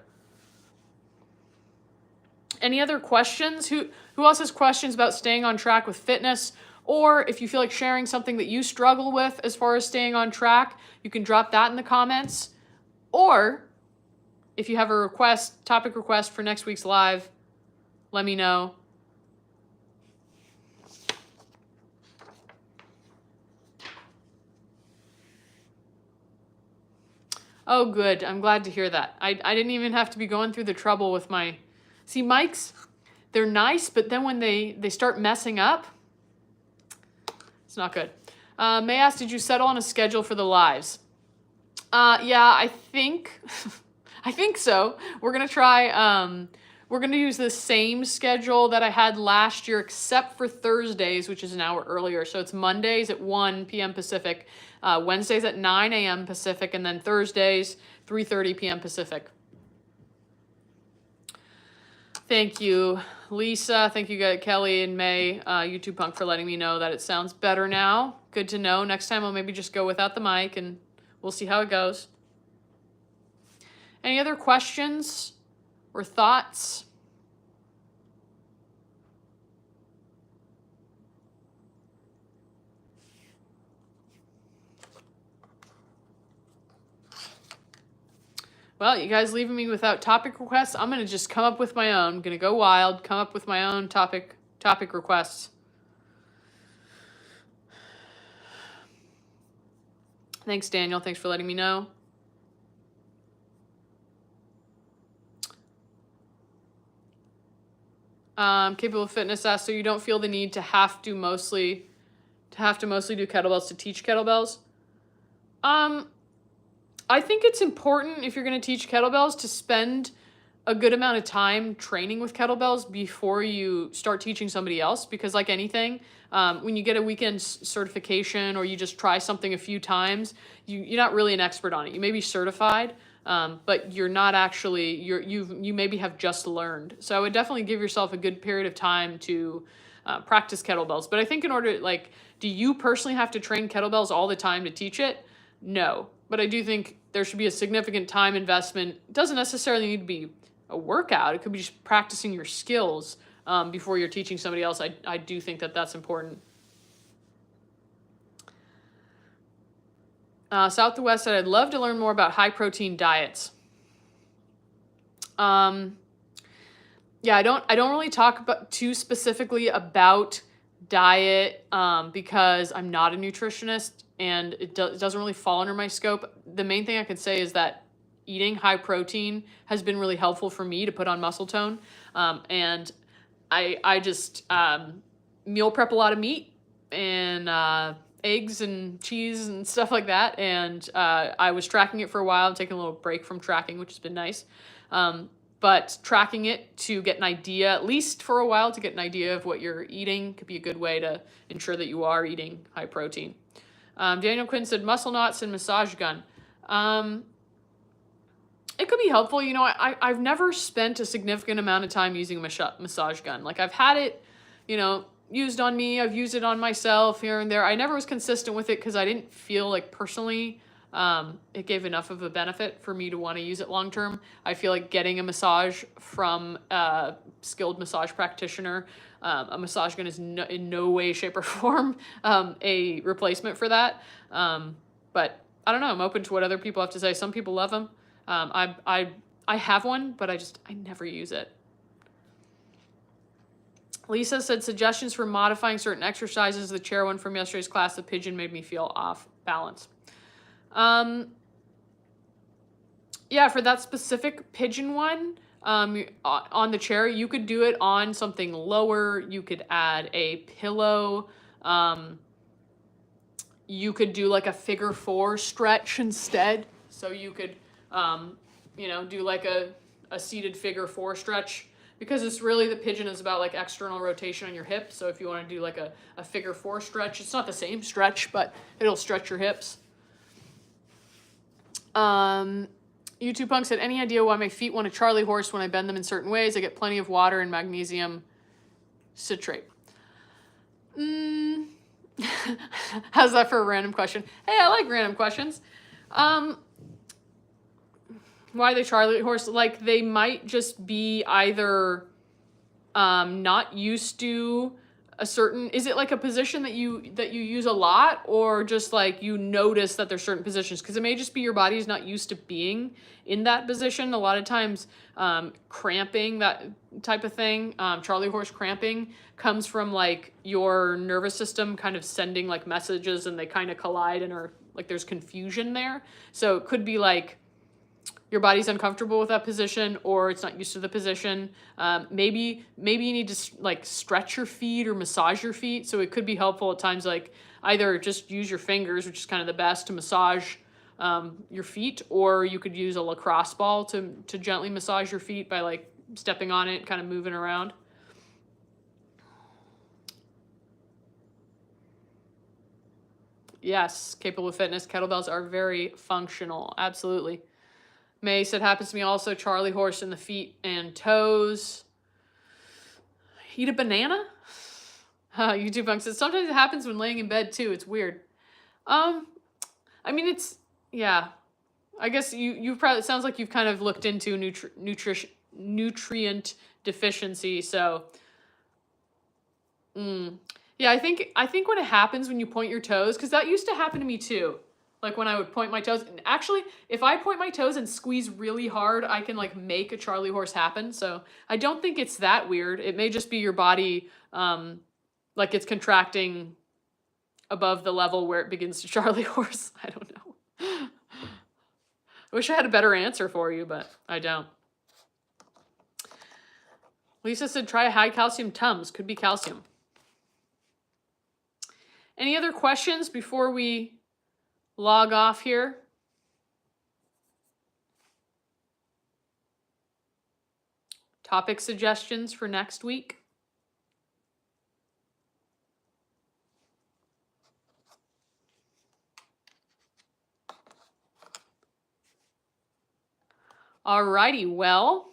Any other questions? Who else has questions about staying on track with fitness? Or if you feel like sharing something that you struggle with as far as staying on track, you can drop that in the comments. Or if you have a topic request for next week's live, let me know. Oh, good. I'm glad to hear that. I didn't even have to be going through the trouble with my... See, mics, they're nice, but then when they start messing up, it's not good. May ask, did you settle on a schedule for the lives? Yeah, I think... I think so. We're going to try... we're going to use the same schedule that I had last year, except for Thursdays, which is an hour earlier. So it's Mondays at 1 p.m. Pacific, Wednesdays at 9 a.m. Pacific, and then Thursdays, 3:30 p.m. Pacific. Thank you, Lisa. Thank you, Kelly and May, YouTube Punk, for letting me know that it sounds better now. Good to know. Next time I'll maybe just go without the mic, and we'll see how it goes. Any other questions or thoughts? Well, you guys leaving me without topic requests. I'm going to just come up with my own. I'm going to go wild, come up with my own topic requests. Thanks, Daniel. Thanks for letting me know. Capable Fitness asks, so you don't feel the need to have to mostly do kettlebells to teach kettlebells? I think it's important, if you're going to teach kettlebells, to spend a good amount of time training with kettlebells before you start teaching somebody else, because like anything, when you get a weekend certification or you just try something a few times, you're not really an expert on it. You may be certified, but you're not actually, you maybe have just learned. So I would definitely give yourself a good period of time to practice kettlebells. But I think in order, like, do you personally have to train kettlebells all the time to teach it? No. But I do think there should be a significant time investment. It doesn't necessarily need to be a workout. It could be just practicing your skills before you're teaching somebody else. I do think that that's important. South to West said, I'd love to learn more about high protein diets. Yeah, I don't really talk too specifically about diet because I'm not a nutritionist and it doesn't really fall under my scope. The main thing I could say is that eating high protein has been really helpful for me to put on muscle tone. And I just meal prep a lot of meat and eggs and cheese and stuff like that. And I was tracking it for a while, taking a little break from tracking, which has been nice. But tracking it to get an idea, at least for a while, to get an idea of what you're eating could be a good way to ensure that you are eating high protein. Daniel Quinn said muscle knots and massage gun. It could be helpful. You know, I've never spent a significant amount of time using a massage gun. Like, I've had it, you know, used on me. I've used it on myself here and there. I never was consistent with it because I didn't feel like personally it gave enough of a benefit for me to want to use it long term. I feel like getting a massage from a skilled massage practitioner, a massage gun is in no way, shape, or form a replacement for that. But I don't know. I'm open to what other people have to say. Some people love them. I have one, but I never use it. Lisa said suggestions for modifying certain exercises. The chair one from yesterday's class, the pigeon, made me feel off balance. Yeah, for that specific pigeon one, on the chair, you could do it on something lower. You could add a pillow. You could do like a figure 4 stretch instead. So you could, you know, do like a seated figure 4 stretch, because it's really, the pigeon is about like external rotation on your hip. So if you want to do like a figure 4 stretch, it's not the same stretch, but it'll stretch your hips. YouTube Punk said, any idea why my feet want a Charlie horse when I bend them in certain ways? I get plenty of water and magnesium citrate. How's that for a random question? Hey, I like random questions. Why the Charlie horse? Like, they might just be either not used to a certain, is it like a position that you use a lot, or just like you notice that there's certain positions? Because it may just be your body's not used to being in that position. A lot of times cramping, that type of thing, Charlie horse cramping, comes from like your nervous system kind of sending like messages, and they kind of collide and are like, there's confusion there. So it could be like your body's uncomfortable with that position, or it's not used to the position. Maybe you need to like stretch your feet or massage your feet. So it could be helpful at times, like either just use your fingers, which is kind of the best, to massage your feet, or you could use a lacrosse ball to gently massage your feet by like stepping on it, kind of moving around. Yes, capable of fitness. Kettlebells are very functional. Absolutely. May said, happens to me also. Charlie horse in the feet and toes. Eat a banana? YouTube Punk says, sometimes it happens when laying in bed too. It's weird. I mean, it's, yeah. I guess you probably, it sounds like you've kind of looked into nutrient deficiency. So, yeah, I think when it happens when you point your toes, because that used to happen to me too. Like when I would point my toes, and actually, if I point my toes and squeeze really hard, I can like make a Charlie horse happen. So I don't think it's that weird. It may just be your body, like it's contracting above the level where it begins to Charlie horse. I don't know. I wish I had a better answer for you, but I don't. Lisa said, try a high calcium Tums. Could be calcium. Any other questions before we log off here? Topic suggestions for next week? Alrighty, well,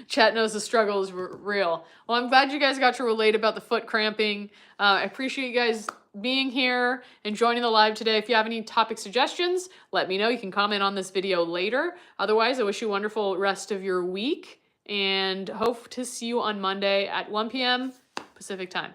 chat knows the struggle is real. Well, I'm glad you guys got to relate about the foot cramping. I appreciate you guys being here and joining the live today. If you have any topic suggestions, let me know. You can comment on this video later. Otherwise, I wish you a wonderful rest of your week and hope to see you on Monday at 1 p.m. Pacific time.